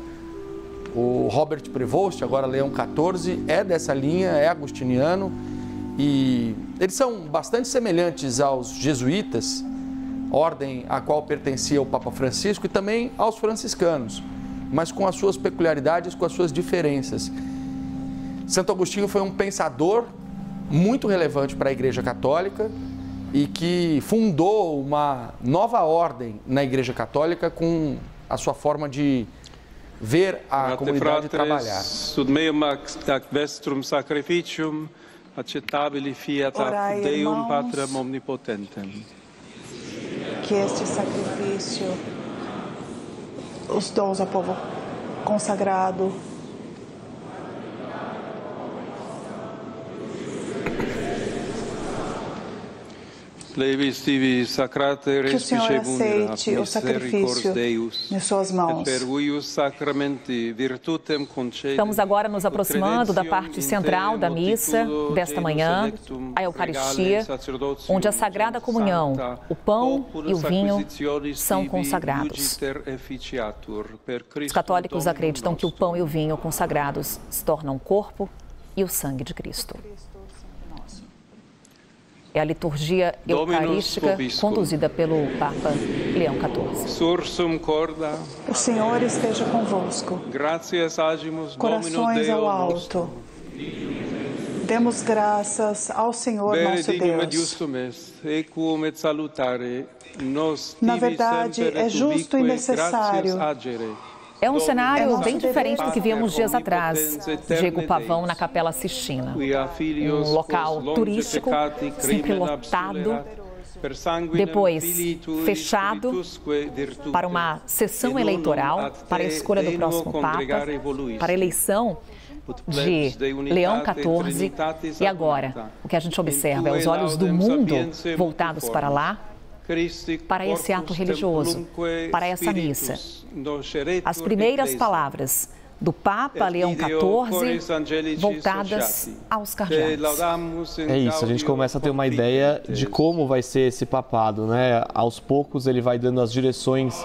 O Robert Prevost, agora Leão XIV, é dessa linha, é agustiniano. E eles são bastante semelhantes aos jesuítas, ordem a qual pertencia o Papa Francisco, e também aos franciscanos, mas com as suas peculiaridades, com as suas diferenças. Santo Agostinho foi um pensador muito relevante para a Igreja Católica e que fundou uma nova ordem na Igreja Católica com a sua forma de ver a comunidade trabalhar. Orai, irmãos, que este sacrifício os dons ao povo consagrado que o Senhor aceite o sacrifício em suas mãos. Estamos agora nos aproximando da parte central da missa desta manhã, a Eucaristia, onde a Sagrada Comunhão, o pão e o vinho são consagrados. Os católicos acreditam que o pão e o vinho consagrados se tornam o corpo e o sangue de Cristo. É a liturgia eucarística conduzida pelo Papa Leão XIV. O Senhor esteja convosco. Corações ao alto. Demos graças ao Senhor nosso Deus. Na verdade, é justo e necessário. É um cenário bem diferente do que víamos dias atrás. Diego Pavão na Capela Sistina. Um local turístico, sempre lotado. Depois, fechado para uma sessão eleitoral, para a escolha do próximo Papa, para a eleição de Leão XIV. E agora, o que a gente observa é os olhos do mundo voltados para lá, para esse ato religioso, para essa missa. As primeiras palavras do Papa Leão XIV voltadas aos cardeais. É isso, a gente começa a ter uma ideia de como vai ser esse papado, né? Aos poucos ele vai dando as direções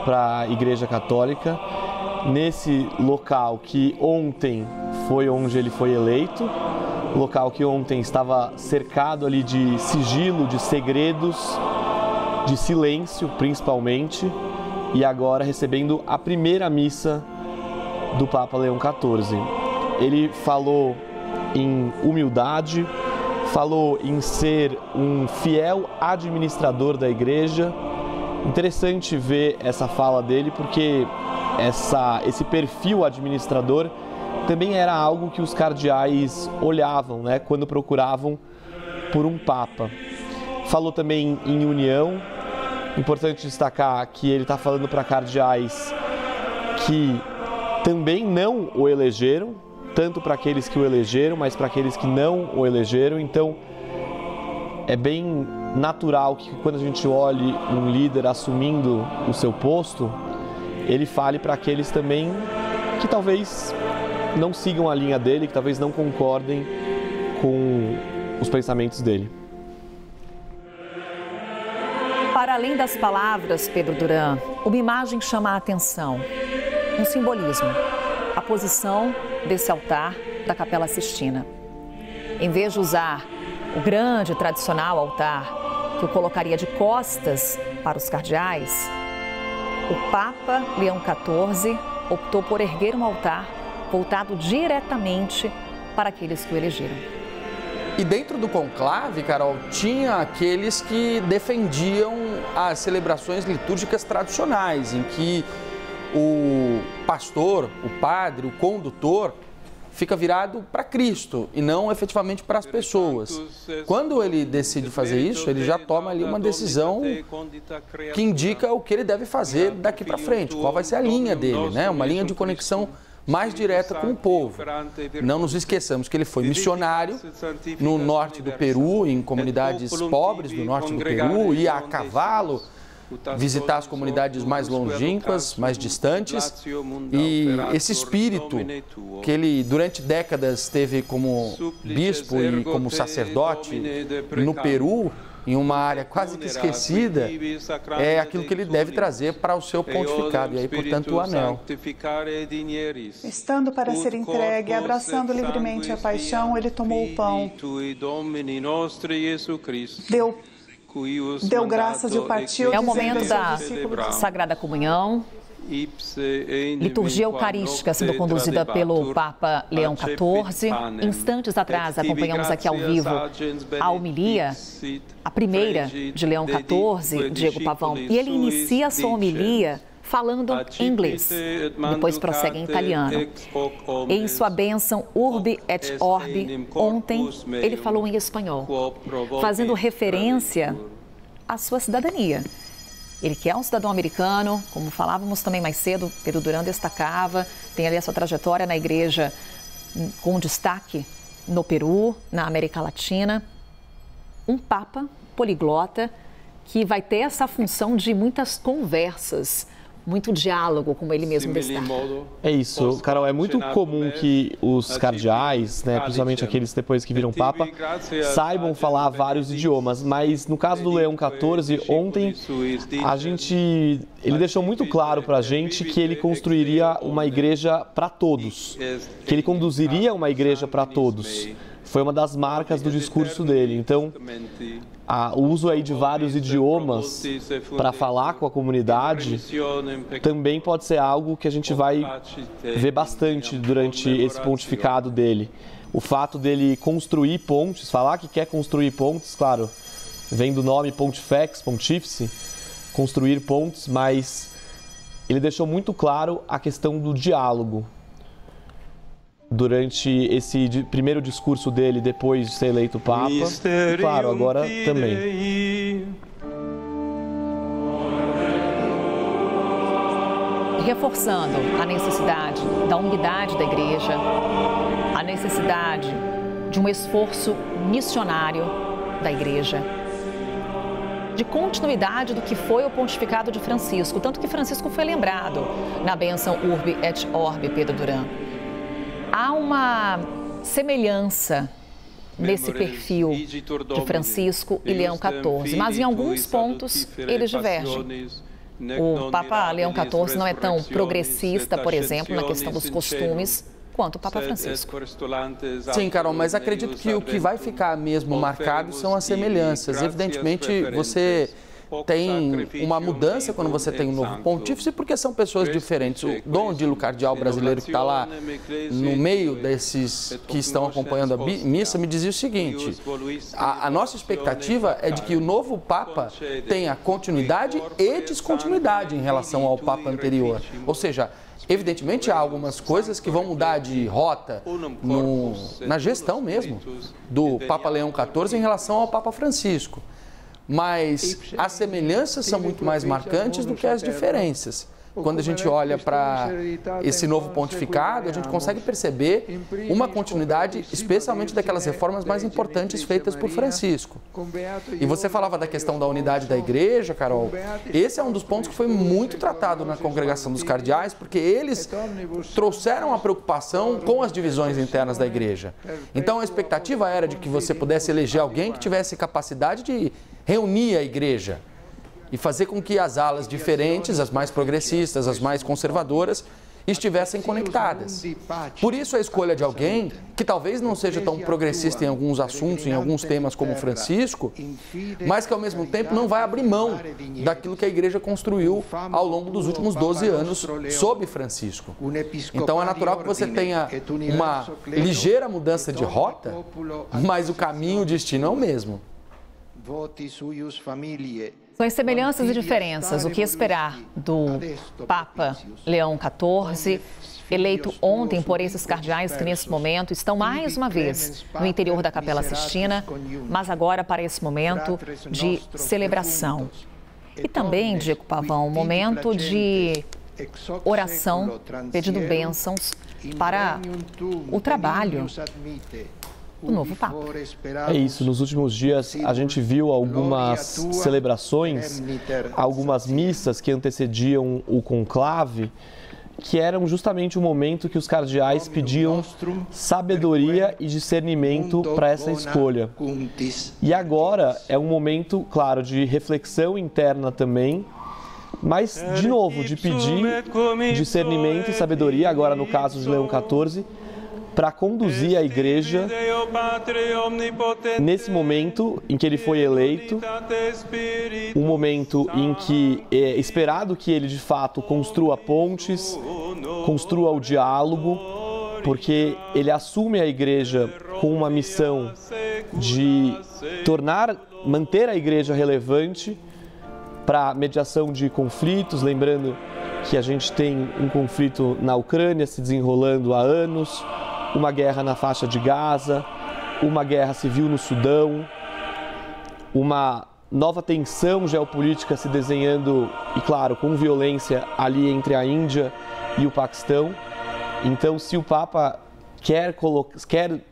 para a Igreja Católica, nesse local que ontem foi onde ele foi eleito, local que ontem estava cercado ali de sigilo, de segredos, de silêncio principalmente, e agora recebendo a primeira missa do Papa Leão XIV. Ele falou em humildade, falou em ser um fiel administrador da Igreja. Interessante ver essa fala dele, porque esse perfil administrador também era algo que os cardeais olhavam, né, quando procuravam por um Papa. Falou também em união. Importante destacar que ele está falando para cardeais que também não o elegeram, tanto para aqueles que o elegeram, mas para aqueles que não o elegeram. Então, é bem natural que quando a gente olhe um líder assumindo o seu posto, ele fale para aqueles também que talvez não sigam a linha dele, que talvez não concordem com os pensamentos dele. Para além das palavras, Pedro Duran, uma imagem chama a atenção, um simbolismo, a posição desse altar da Capela Sistina. Em vez de usar o grande tradicional altar que o colocaria de costas para os cardeais, o Papa Leão XIV optou por erguer um altar voltado diretamente para aqueles que o elegeram. E dentro do conclave, Carol, tinha aqueles que defendiam as celebrações litúrgicas tradicionais, em que o pastor, o padre, o condutor fica virado para Cristo e não efetivamente para as pessoas. Quando ele decide fazer isso, ele já toma ali uma decisão que indica o que ele deve fazer daqui para frente, qual vai ser a linha dele, né? Uma linha de conexão mais direta com o povo. Não nos esqueçamos que ele foi missionário no norte do Peru, em comunidades pobres do norte do Peru, ia a cavalo visitar as comunidades mais longínquas, mais distantes, e esse espírito que ele durante décadas teve como bispo e como sacerdote no Peru, em uma área quase que esquecida, é aquilo que ele deve trazer para o seu pontificado, e aí, portanto, o anel. Estando para ser entregue, abraçando livremente a paixão, ele tomou o pão, deu graças e o partiu. É o momento da Sagrada Comunhão, Liturgia eucarística sendo conduzida pelo Papa Leão XIV. Instantes atrás, acompanhamos aqui ao vivo a homilia, a primeira de Leão XIV, Diego Pavão. E ele inicia a sua homilia falando em inglês, depois prossegue em italiano. Em sua bênção Urbi et Orbi, ontem, ele falou em espanhol, fazendo referência à sua cidadania. Ele que é um cidadão americano, como falávamos também mais cedo, Pedro Duran destacava, tem ali a sua trajetória na igreja com destaque no Peru, na América Latina. Um papa poliglota que vai ter essa função de muitas conversas, muito diálogo, como ele mesmo destaca. É isso, Carol, é muito comum que os cardeais, né, principalmente aqueles depois que viram Papa, saibam falar vários idiomas, mas no caso do Leão XIV, ontem ele deixou muito claro para a gente que ele construiria uma igreja para todos, que ele conduziria uma igreja para todos. Foi uma das marcas do discurso dele. Então, o uso aí de vários idiomas para falar com a comunidade também pode ser algo que a gente vai ver bastante durante esse pontificado dele. O fato dele construir pontes, falar que quer construir pontes, claro, vem do nome Pontifex, Pontífice, construir pontes, mas ele deixou muito claro a questão do diálogo. Durante esse primeiro discurso dele, depois de ser eleito Papa, e claro, agora também. Reforçando a necessidade da unidade da igreja, a necessidade de um esforço missionário da igreja, de continuidade do que foi o pontificado de Francisco, tanto que Francisco foi lembrado na bênção Urbi et Orbi, Pedro Duran. Há uma semelhança nesse perfil de Francisco e Leão XIV, mas em alguns pontos eles divergem. O Papa Leão XIV não é tão progressista, por exemplo, na questão dos costumes, quanto o Papa Francisco. Sim, Carol, mas acredito que o que vai ficar mesmo marcado são as semelhanças. Evidentemente, você tem uma mudança quando você tem um novo pontífice, porque são pessoas diferentes. O Dom Odilo Cardeal brasileiro que está lá no meio desses que estão acompanhando a missa me dizia o seguinte: a nossa expectativa é de que o novo Papa tenha continuidade e descontinuidade em relação ao Papa anterior. Ou seja, evidentemente há algumas coisas que vão mudar de rota na gestão mesmo do Papa Leão XIV em relação ao Papa Francisco. Mas as semelhanças são muito mais marcantes do que as diferenças. Quando a gente olha para esse novo pontificado, a gente consegue perceber uma continuidade, especialmente daquelas reformas mais importantes feitas por Francisco. E você falava da questão da unidade da igreja, Carol. Esse é um dos pontos que foi muito tratado na congregação dos cardeais, porque eles trouxeram a preocupação com as divisões internas da igreja. Então a expectativa era de que você pudesse eleger alguém que tivesse capacidade de reunir a igreja e fazer com que as alas diferentes, as mais progressistas, as mais conservadoras, estivessem conectadas. Por isso a escolha de alguém que talvez não seja tão progressista em alguns assuntos, em alguns temas como Francisco, mas que ao mesmo tempo não vai abrir mão daquilo que a igreja construiu ao longo dos últimos 12 anos sob Francisco. Então é natural que você tenha uma ligeira mudança de rota, mas o caminho, o destino é o mesmo. São as semelhanças e diferenças. O que esperar do Papa Leão XIV, eleito ontem por esses cardeais que nesse momento estão mais uma vez no interior da Capela Sistina, mas agora para esse momento de celebração. E também, Diego Pavão, um momento de oração, pedindo bênçãos para o trabalho do novo Papa. É isso, nos últimos dias a gente viu algumas celebrações, algumas missas que antecediam o conclave, que eram justamente o momento que os cardeais pediam sabedoria e discernimento para essa escolha. E agora é um momento, claro, de reflexão interna também, mas, de novo, de pedir discernimento e sabedoria, agora no caso de Leão XIV, para conduzir a igreja nesse momento em que ele foi eleito, um momento em que é esperado que ele de fato construa pontes, construa o diálogo, porque ele assume a igreja com uma missão de manter a igreja relevante para mediação de conflitos, lembrando que a gente tem um conflito na Ucrânia se desenrolando há anos, uma guerra na faixa de Gaza, uma guerra civil no Sudão, uma nova tensão geopolítica se desenhando, e claro, com violência ali entre a Índia e o Paquistão. Então, se o Papa quer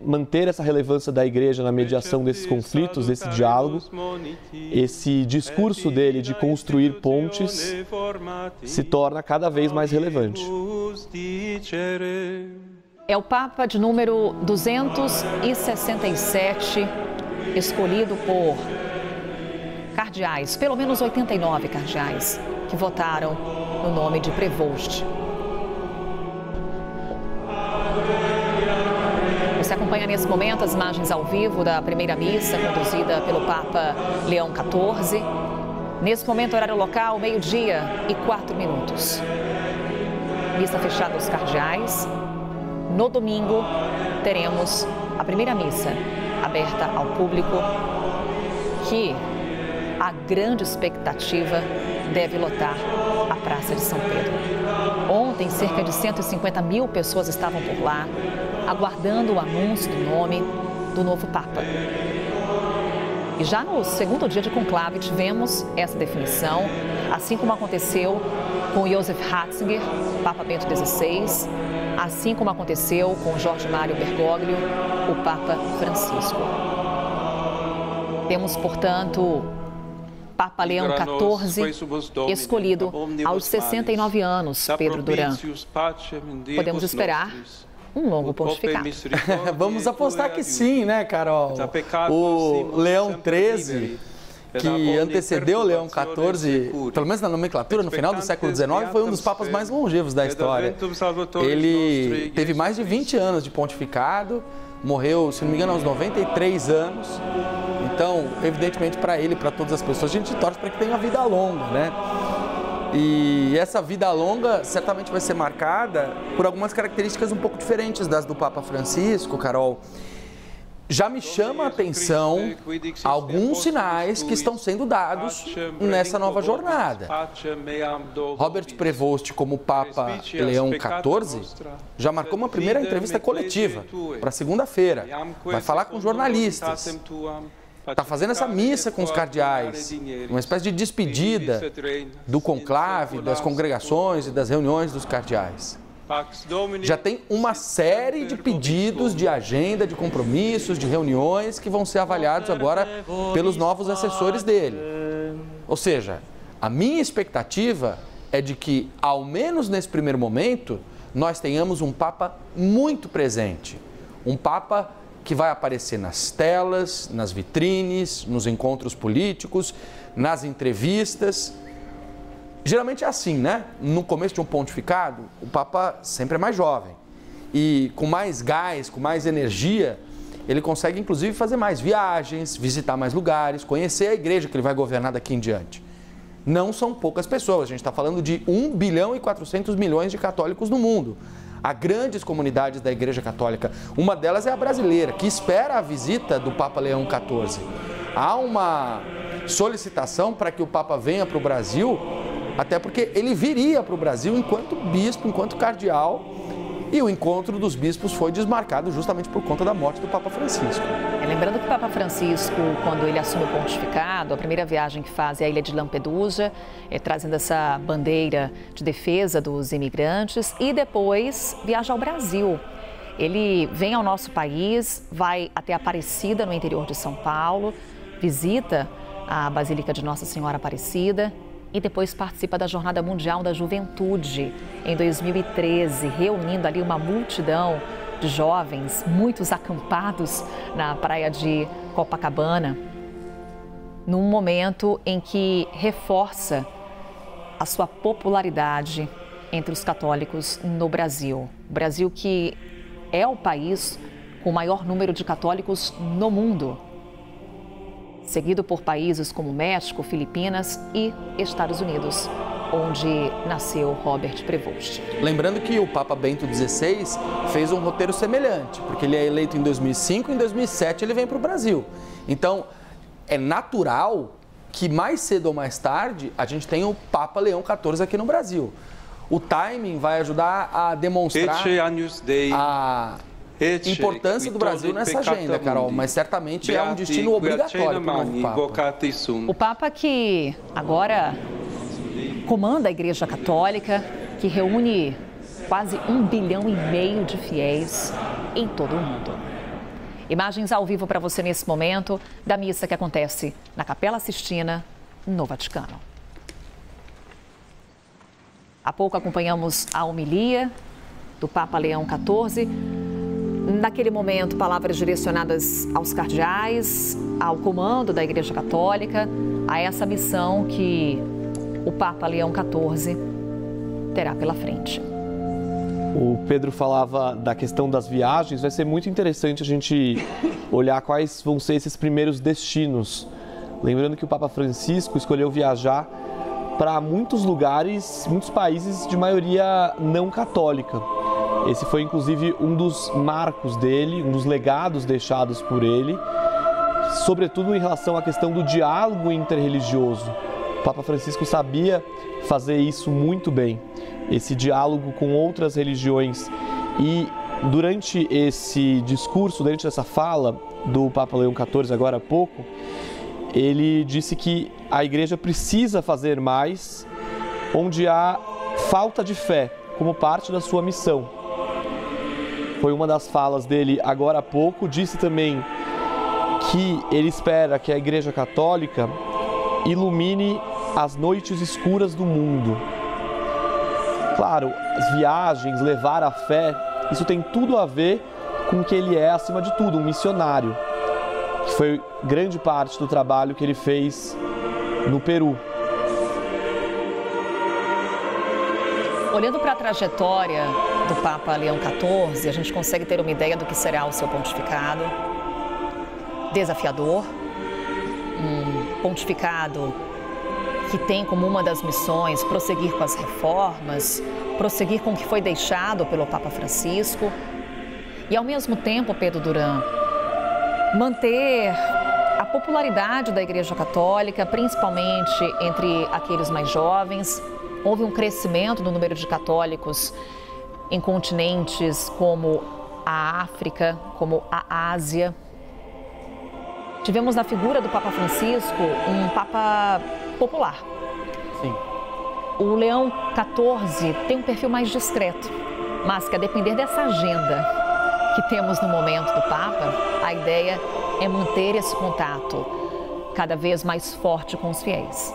manter essa relevância da igreja na mediação desses conflitos, desse diálogo, esse discurso dele de construir pontes se torna cada vez mais relevante. É o Papa de número 267, escolhido por cardeais, pelo menos 89 cardeais, que votaram no nome de Prevost. Você acompanha nesse momento as imagens ao vivo da primeira missa conduzida pelo Papa Leão XIV. Nesse momento, horário local, 12h04. Missa fechada aos cardeais. No domingo, teremos a primeira missa aberta ao público, que a grande expectativa deve lotar a Praça de São Pedro. Ontem, cerca de 150 mil pessoas estavam por lá, aguardando o anúncio do nome do novo Papa. E já no segundo dia de conclave tivemos essa definição, assim como aconteceu com Joseph Ratzinger, Papa Bento XVI, assim como aconteceu com Jorge Mário Bergoglio, o Papa Francisco. Temos, portanto, Papa Leão XIV, escolhido aos 69 anos, Pedro Duran. Podemos esperar um longo pontificado. Vamos apostar que sim, né, Carol? O Leão XIII, que antecedeu o Leão XIV, pelo menos na nomenclatura, no final do século XIX, foi um dos papas mais longevos da história. Ele teve mais de 20 anos de pontificado, morreu, se não me engano, aos 93 anos. Então, evidentemente, para ele e para todas as pessoas, a gente torce para que tenha vida longa, né? E essa vida longa certamente vai ser marcada por algumas características um pouco diferentes das do Papa Francisco, Carol. Já me chama a atenção alguns sinais que estão sendo dados nessa nova jornada. Robert Prevost, como Papa Leão XIV, já marcou uma primeira entrevista coletiva para segunda-feira. Vai falar com jornalistas. Está fazendo essa missa com os cardeais, uma espécie de despedida do conclave, das congregações e das reuniões dos cardeais. Já tem uma série de pedidos de agenda, de compromissos, de reuniões que vão ser avaliados agora pelos novos assessores dele. Ou seja, a minha expectativa é de que, ao menos nesse primeiro momento, nós tenhamos um Papa muito presente. Um Papa que vai aparecer nas telas, nas vitrines, nos encontros políticos, nas entrevistas. Geralmente é assim, né? No começo de um pontificado, o Papa sempre é mais jovem. E com mais gás, com mais energia, ele consegue inclusive fazer mais viagens, visitar mais lugares, conhecer a igreja que ele vai governar daqui em diante. Não são poucas pessoas, a gente está falando de 1 bilhão e 400 milhões de católicos no mundo. Há grandes comunidades da Igreja Católica. Uma delas é a brasileira, que espera a visita do Papa Leão XIV. Há uma solicitação para que o Papa venha para o Brasil, até porque ele viria para o Brasil enquanto bispo, enquanto cardeal, e o encontro dos bispos foi desmarcado justamente por conta da morte do Papa Francisco. Lembrando que o Papa Francisco, quando ele assume o pontificado, a primeira viagem que faz é a ilha de Lampedusa, trazendo essa bandeira de defesa dos imigrantes, e depois viaja ao Brasil. Ele vem ao nosso país, vai até Aparecida, no interior de São Paulo, visita a Basílica de Nossa Senhora Aparecida e depois participa da Jornada Mundial da Juventude em 2013, reunindo ali uma multidão de jovens, muitos acampados na praia de Copacabana, num momento em que reforça a sua popularidade entre os católicos no Brasil. O Brasil que é o país com o maior número de católicos no mundo, seguido por países como México, Filipinas e Estados Unidos, onde nasceu Robert Prevost. Lembrando que o Papa Bento XVI fez um roteiro semelhante, porque ele é eleito em 2005 e em 2007 ele vem para o Brasil. Então, é natural que mais cedo ou mais tarde a gente tenha o Papa Leão XIV aqui no Brasil. O timing vai ajudar a demonstrar a importância do Brasil nessa agenda, Carol, mas certamente é um destino obrigatório para o novo Papa. O Papa que agora comanda a Igreja Católica, que reúne quase 1,5 bilhão de fiéis em todo o mundo. Imagens ao vivo para você nesse momento da missa que acontece na Capela Sistina, no Vaticano. Há pouco acompanhamos a homilia do Papa Leão XIV. Naquele momento, palavras direcionadas aos cardeais, ao comando da Igreja Católica, a essa missão que o Papa Leão XIV terá pela frente. O Pedro falava da questão das viagens. Vai ser muito interessante a gente olhar quais vão ser esses primeiros destinos. Lembrando que o Papa Francisco escolheu viajar para muitos lugares, muitos países de maioria não católica. Esse foi inclusive um dos marcos dele, um dos legados deixados por ele, sobretudo em relação à questão do diálogo interreligioso. O Papa Francisco sabia fazer isso muito bem, esse diálogo com outras religiões. E durante esse discurso, durante essa fala do Papa Leão XIV, agora há pouco, ele disse que a Igreja precisa fazer mais onde há falta de fé, como parte da sua missão. Foi uma das falas dele agora há pouco. Disse também que ele espera que a Igreja Católica ilumine as noites escuras do mundo. Claro, as viagens, levar a fé, isso tem tudo a ver com o que ele é, acima de tudo, um missionário, que foi grande parte do trabalho que ele fez no Peru. Olhando para a trajetória do Papa Leão XIV, a gente consegue ter uma ideia do que será o seu pontificado. Desafiador, um pontificado que tem como uma das missões prosseguir com as reformas, prosseguir com o que foi deixado pelo Papa Francisco e, ao mesmo tempo, Pedro Duran, manter a popularidade da Igreja Católica, principalmente entre aqueles mais jovens. Houve um crescimento no número de católicos em continentes como a África, como a Ásia. Tivemos na figura do Papa Francisco um Papa popular. Sim. O Leão XIV tem um perfil mais discreto, mas que a depender dessa agenda que temos no momento do Papa, a ideia é manter esse contato cada vez mais forte com os fiéis.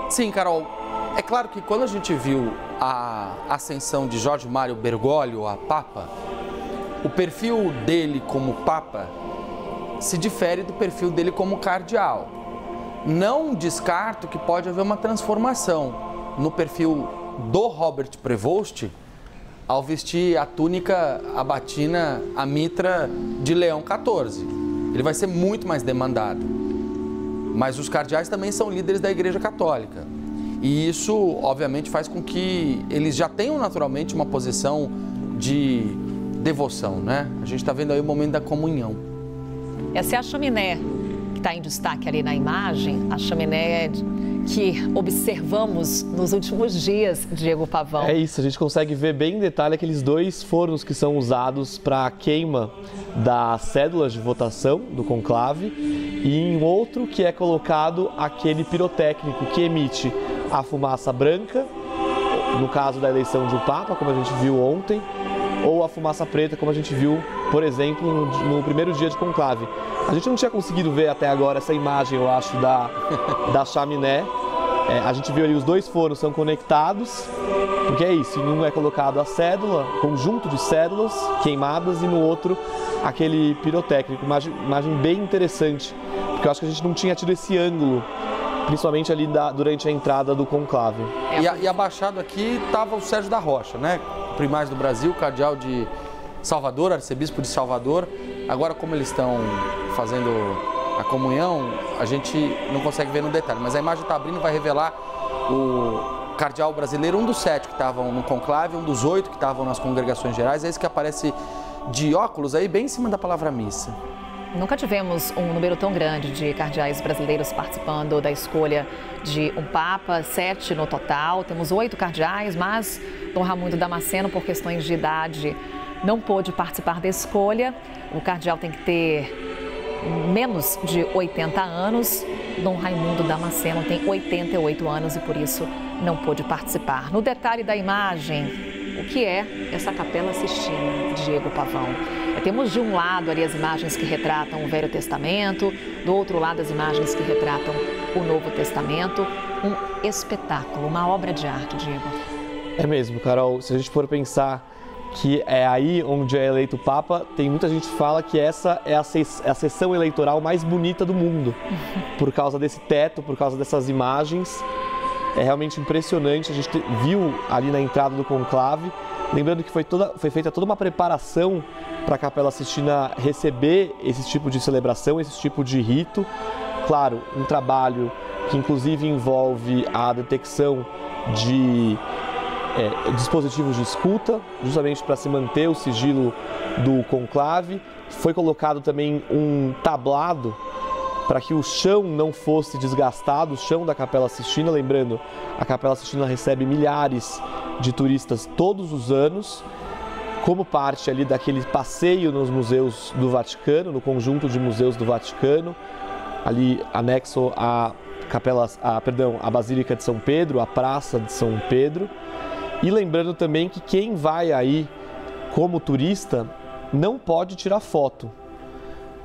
Sim, Carol. É claro que quando a gente viu a ascensão de Jorge Mário Bergoglio a Papa, o perfil dele como Papa se difere do perfil dele como cardeal. Não descarto que pode haver uma transformação no perfil do Robert Prevost ao vestir a túnica, a batina, a mitra de Leão XIV. Ele vai ser muito mais demandado. Mas os cardeais também são líderes da Igreja Católica. E isso, obviamente, faz com que eles já tenham naturalmente uma posição de devoção, né? A gente está vendo aí o momento da comunhão. Essa é a chaminé que está em destaque ali na imagem, a chaminé que observamos nos últimos dias, Diego Pavão. É isso, a gente consegue ver bem em detalhe aqueles dois fornos que são usados para a queima das cédulas de votação do conclave e em outro que é colocado aquele pirotécnico que emite a fumaça branca, no caso da eleição de um Papa, como a gente viu ontem, ou a fumaça preta, como a gente viu, por exemplo, no primeiro dia de conclave. A gente não tinha conseguido ver até agora essa imagem, eu acho, da chaminé. A gente viu ali os dois fornos são conectados, porque é isso, em um é colocado a cédula, conjunto de cédulas queimadas, e no outro aquele pirotécnico. Imagem bem interessante, porque eu acho que a gente não tinha tido esse ângulo, principalmente ali durante a entrada do conclave. E abaixado aqui estava o Sérgio da Rocha, né? Primaz do Brasil, cardeal de Salvador, arcebispo de Salvador. Agora, como eles estão fazendo a comunhão, a gente não consegue ver no detalhe, mas a imagem está abrindo, vai revelar o cardeal brasileiro, um dos 7 que estavam no conclave, um dos 8 que estavam nas congregações gerais, é esse que aparece de óculos aí, bem em cima da palavra missa. Nunca tivemos um número tão grande de cardeais brasileiros participando da escolha de um Papa, 7 no total. Temos 8 cardeais, mas Dom Raimundo Damasceno, por questões de idade, não pôde participar da escolha. O cardeal tem que ter menos de 80 anos. Dom Raimundo Damasceno tem 88 anos e por isso não pôde participar. No detalhe da imagem, o que é essa Capela Sistina, Diego Pavão? Temos de um lado ali as imagens que retratam o Velho Testamento, do outro lado as imagens que retratam o Novo Testamento. Um espetáculo, uma obra de arte, Diego. É mesmo, Carol. Se a gente for pensar que é aí onde é eleito o Papa, tem muita gente que fala que essa é a sessão eleitoral mais bonita do mundo. Por causa desse teto, por causa dessas imagens. É realmente impressionante. A gente viu ali na entrada do conclave. Lembrando que foi feita toda uma preparação para a Capela Sistina receber esse tipo de celebração, esse tipo de rito. Claro, um trabalho que inclusive envolve a detecção de dispositivos de escuta, justamente para se manter o sigilo do conclave. Foi colocado também um tablado para que o chão não fosse desgastado, o chão da Capela Sistina. Lembrando, a Capela Sistina recebe milhares de turistas todos os anos, como parte ali daquele passeio nos museus do Vaticano, no conjunto de museus do Vaticano, ali anexo à a Basílica de São Pedro, a Praça de São Pedro. E lembrando também que quem vai aí como turista não pode tirar foto.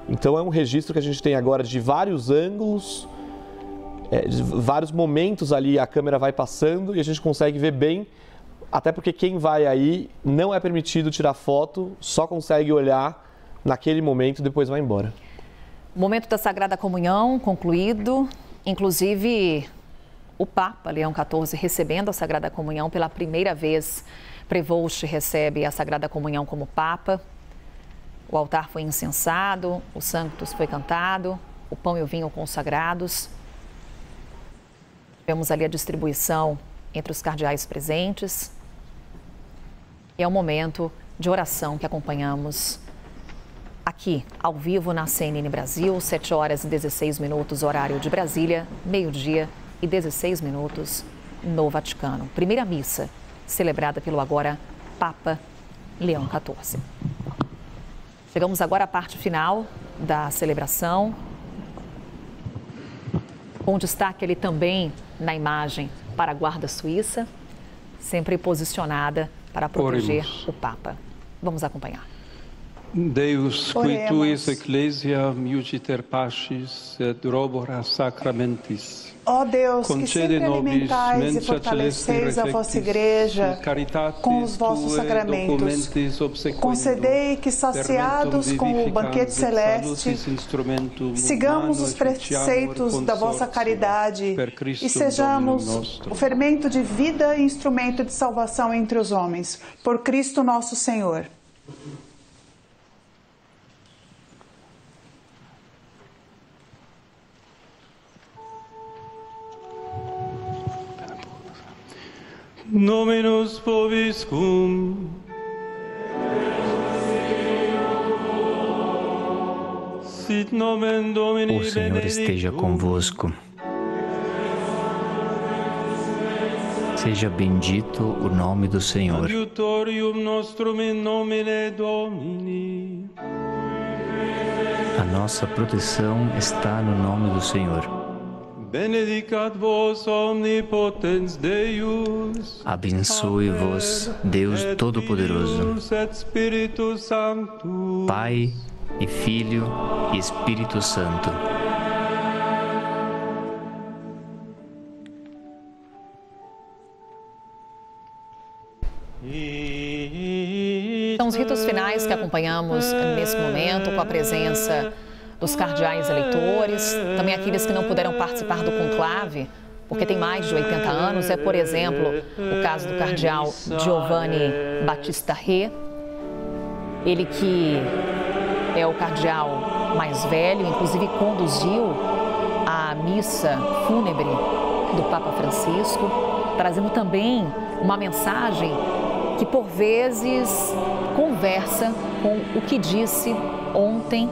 Então é um registro que a gente tem agora de vários ângulos, de vários momentos ali a câmera vai passando e a gente consegue ver bem, até porque quem vai aí não é permitido tirar foto, só consegue olhar naquele momento e depois vai embora. O momento da Sagrada Comunhão concluído, inclusive o Papa Leão XIV recebendo a Sagrada Comunhão pela primeira vez. Prevost recebe a Sagrada Comunhão como Papa. O altar foi incensado, o Sanctus foi cantado, o pão e o vinho consagrados. Vemos ali a distribuição entre os cardeais presentes. E é um momento de oração que acompanhamos aqui, ao vivo na CNN Brasil, 7 horas e 16 minutos, horário de Brasília, meio-dia e 16 minutos no Vaticano. Primeira missa celebrada pelo agora Papa Leão XIV. Chegamos agora à parte final da celebração, com destaque ali também na imagem para a Guarda Suíça, sempre posicionada para proteger o Papa. Vamos acompanhar. Deus, qui tuis ecclesia iuciter pacis et robora sacramentis. Ó Deus, que sempre alimentais e fortaleceis a vossa Igreja com os vossos sacramentos, concedei que, saciados com o banquete celeste, sigamos os preceitos da vossa caridade e sejamos o fermento de vida e instrumento de salvação entre os homens. Por Cristo nosso Senhor. Dominus vobiscum. Sit nomen Domini O Senhor esteja convosco. Seja bendito o nome do Senhor. Adiutorium nostrum in nomine Domini. A nossa proteção está no nome do Senhor. Benedicat vos omnipotens Deus. Abençoe-vos, Deus Todo-Poderoso, Pai e Filho e Espírito Santo. São os ritos finais que acompanhamos nesse momento, com a presença dos cardeais eleitores, também aqueles que não puderam participar do conclave, porque tem mais de 80 anos. É, por exemplo, o caso do cardeal Giovanni Battista Re. Ele que é o cardeal mais velho, inclusive conduziu a missa fúnebre do Papa Francisco, trazendo também uma mensagem que por vezes conversa com o que disse ontem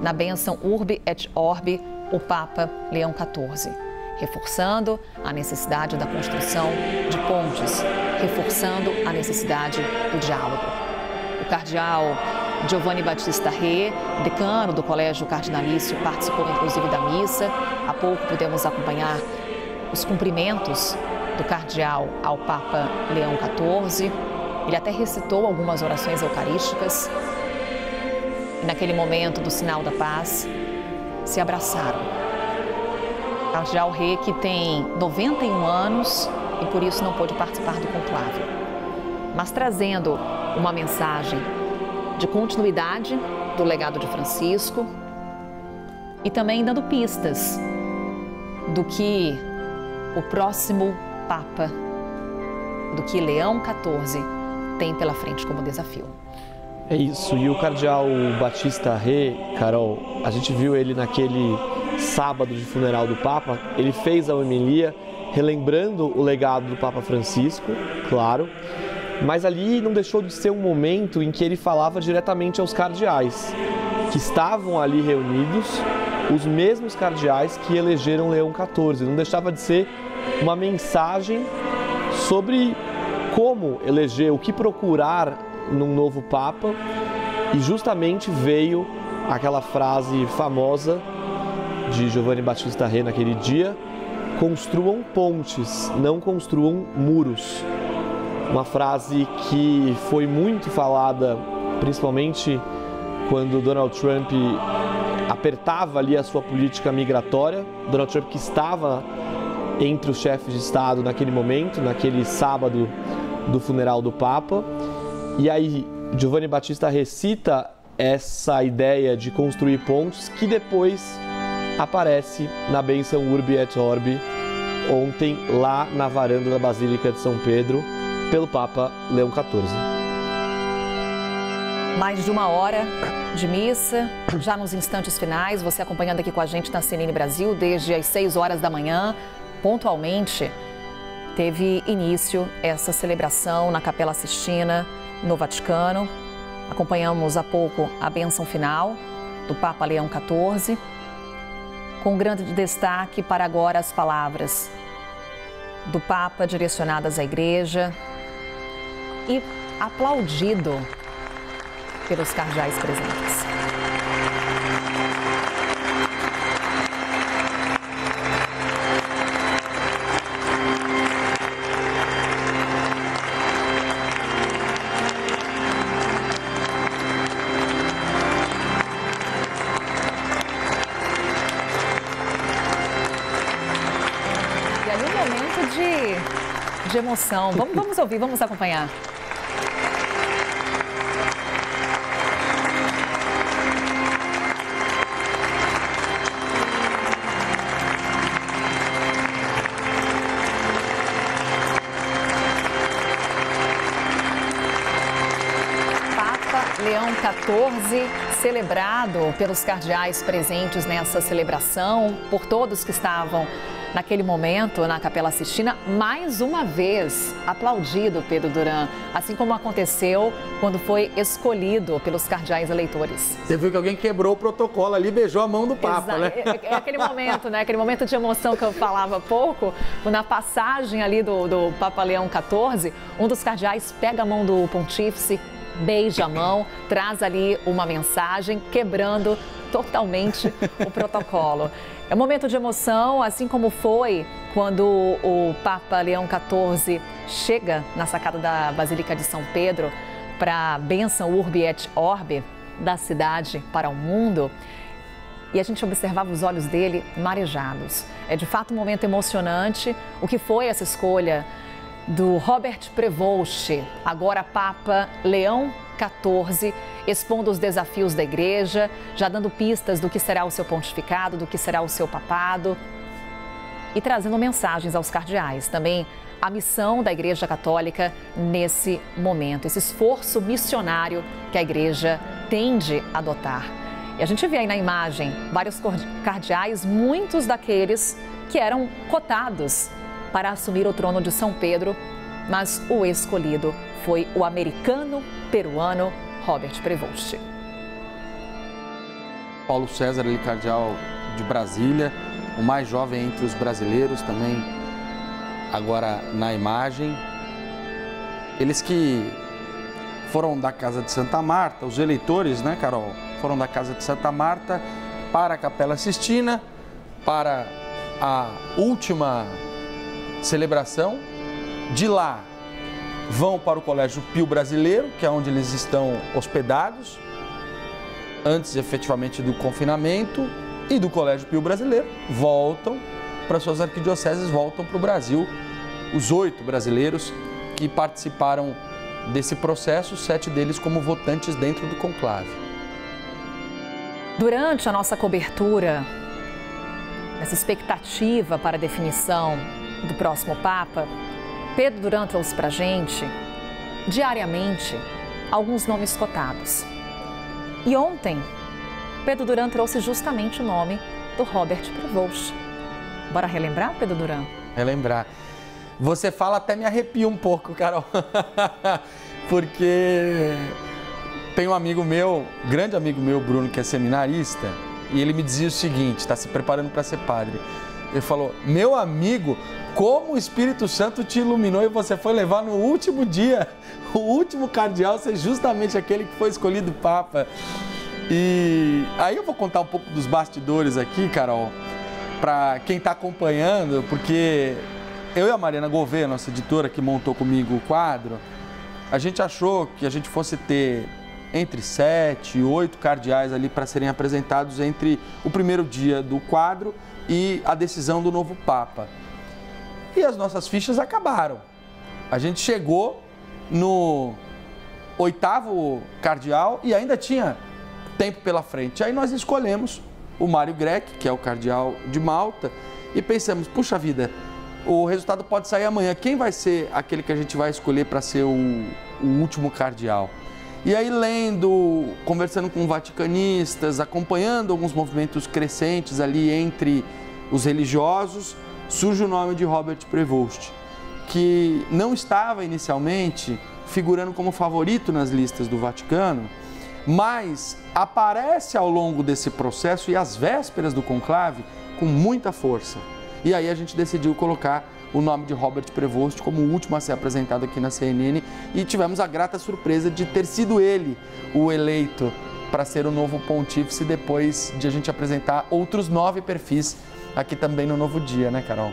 na bênção Urbi et Orbi o Papa Leão XIV, reforçando a necessidade da construção de pontes, reforçando a necessidade do diálogo. O cardeal Giovanni Battista Re, decano do Colégio Cardinalício, participou inclusive da missa. Há pouco pudemos acompanhar os cumprimentos do cardeal ao Papa Leão XIV. Ele até recitou algumas orações eucarísticas. E naquele momento do sinal da paz, se abraçaram. O cardeal Re, que tem 91 anos e por isso não pôde participar do conclave, mas trazendo uma mensagem de continuidade do legado de Francisco e também dando pistas do que o próximo Papa, do que Leão XIV tem pela frente como desafio. É isso, e o cardeal Battista Re, Carol, a gente viu ele naquele sábado de funeral do Papa, ele fez a homilia relembrando o legado do Papa Francisco, claro, mas ali não deixou de ser um momento em que ele falava diretamente aos cardeais, que estavam ali reunidos, os mesmos cardeais que elegeram Leão XIV. Não deixava de ser uma mensagem sobre como eleger, o que procurar num novo Papa, e justamente veio aquela frase famosa de Giovanni Battista Re naquele dia: construam pontes, não construam muros. Uma frase que foi muito falada, principalmente quando Donald Trump apertava ali a sua política migratória. Donald Trump, que estava entre os chefes de Estado naquele momento, naquele sábado do funeral do Papa. E aí Giovanni Battista recita essa ideia de construir pontes, que depois aparece na bênção Urbi et Orbi ontem lá na varanda da Basílica de São Pedro pelo Papa Leão XIV. Mais de uma hora de missa, já nos instantes finais, você acompanhando aqui com a gente na CNN Brasil desde as 6 horas da manhã, pontualmente, teve início essa celebração na Capela Sistina, no Vaticano. Acompanhamos há pouco a bênção final do Papa Leão XIV, com grande destaque para agora as palavras do Papa direcionadas à Igreja e aplaudido pelos cardeais presentes. E ali um momento de emoção. Vamos ouvir, vamos acompanhar. Leão XIV, celebrado pelos cardeais presentes nessa celebração, por todos que estavam naquele momento na Capela Sistina, mais uma vez aplaudido, Pedro Duran, assim como aconteceu quando foi escolhido pelos cardeais eleitores. Você viu que alguém quebrou o protocolo ali, beijou a mão do Papa, né? É aquele momento, né? Aquele momento de emoção que eu falava há pouco, na passagem ali do Papa Leão XIV, um dos cardeais pega a mão do pontífice, beija a mão, traz ali uma mensagem, quebrando totalmente o protocolo. É um momento de emoção, assim como foi quando o Papa Leão XIV chega na sacada da Basílica de São Pedro para a bênção Urbi et Orbi da cidade para o mundo. E a gente observava os olhos dele marejados. É de fato um momento emocionante. O que foi essa escolha do Robert Prevost, agora Papa Leão XIV, expondo os desafios da Igreja, já dando pistas do que será o seu pontificado, do que será o seu papado. e trazendo mensagens aos cardeais. Também a missão da Igreja Católica nesse momento, esse esforço missionário que a Igreja tende a adotar. E a gente vê aí na imagem vários cardeais, muitos daqueles que eram cotados para assumir o trono de São Pedro, mas o escolhido foi o americano-peruano Robert Prevost. Paulo César, ele cardeal de Brasília, o mais jovem entre os brasileiros também, agora na imagem. Eles que foram da Casa de Santa Marta, os eleitores, né, Carol? Foram da Casa de Santa Marta para a Capela Sistina, para a última celebração. De lá vão para o Colégio Pio Brasileiro, que é onde eles estão hospedados, antes efetivamente do confinamento, e do Colégio Pio Brasileiro voltam para suas arquidioceses, voltam para o Brasil. Os 8 brasileiros que participaram desse processo, 7 deles como votantes dentro do conclave. Durante a nossa cobertura, essa expectativa para a definição do próximo Papa, Pedro Duran trouxe para a gente, diariamente, alguns nomes cotados. E ontem, Pedro Duran trouxe justamente o nome do Robert Prevost. Bora relembrar, Pedro Duran? Relembrar. Você fala até me arrepia um pouco, Carol, porque tem um amigo meu, grande amigo meu, Bruno, que é seminarista, e ele me dizia o seguinte, está se preparando para ser padre. Ele falou, meu amigo, como o Espírito Santo te iluminou e você foi levar no último dia, o último cardeal ser justamente aquele que foi escolhido Papa. E aí eu vou contar um pouco dos bastidores aqui, Carol, para quem está acompanhando, porque eu e a Mariana Gouveia, nossa editora que montou comigo o quadro, a gente achou que a gente fosse ter entre 7 e 8 cardeais ali para serem apresentados entre o primeiro dia do quadro e a decisão do novo Papa. E as nossas fichas acabaram. A gente chegou no 8º cardeal e ainda tinha tempo pela frente. Aí nós escolhemos o Mário Grech, que é o cardeal de Malta, e pensamos, puxa vida, o resultado pode sair amanhã. Quem vai ser aquele que a gente vai escolher para ser o último cardeal? E aí lendo, conversando com vaticanistas, acompanhando alguns movimentos crescentes ali entre os religiosos, surge o nome de Robert Prevost, que não estava inicialmente figurando como favorito nas listas do Vaticano, mas aparece ao longo desse processo e às vésperas do conclave com muita força. E aí a gente decidiu colocar o nome de Robert Prevost como o último a ser apresentado aqui na CNN e tivemos a grata surpresa de ter sido ele o eleito para ser o novo pontífice depois de a gente apresentar outros 9 perfis aqui também no Novo Dia, né, Carol?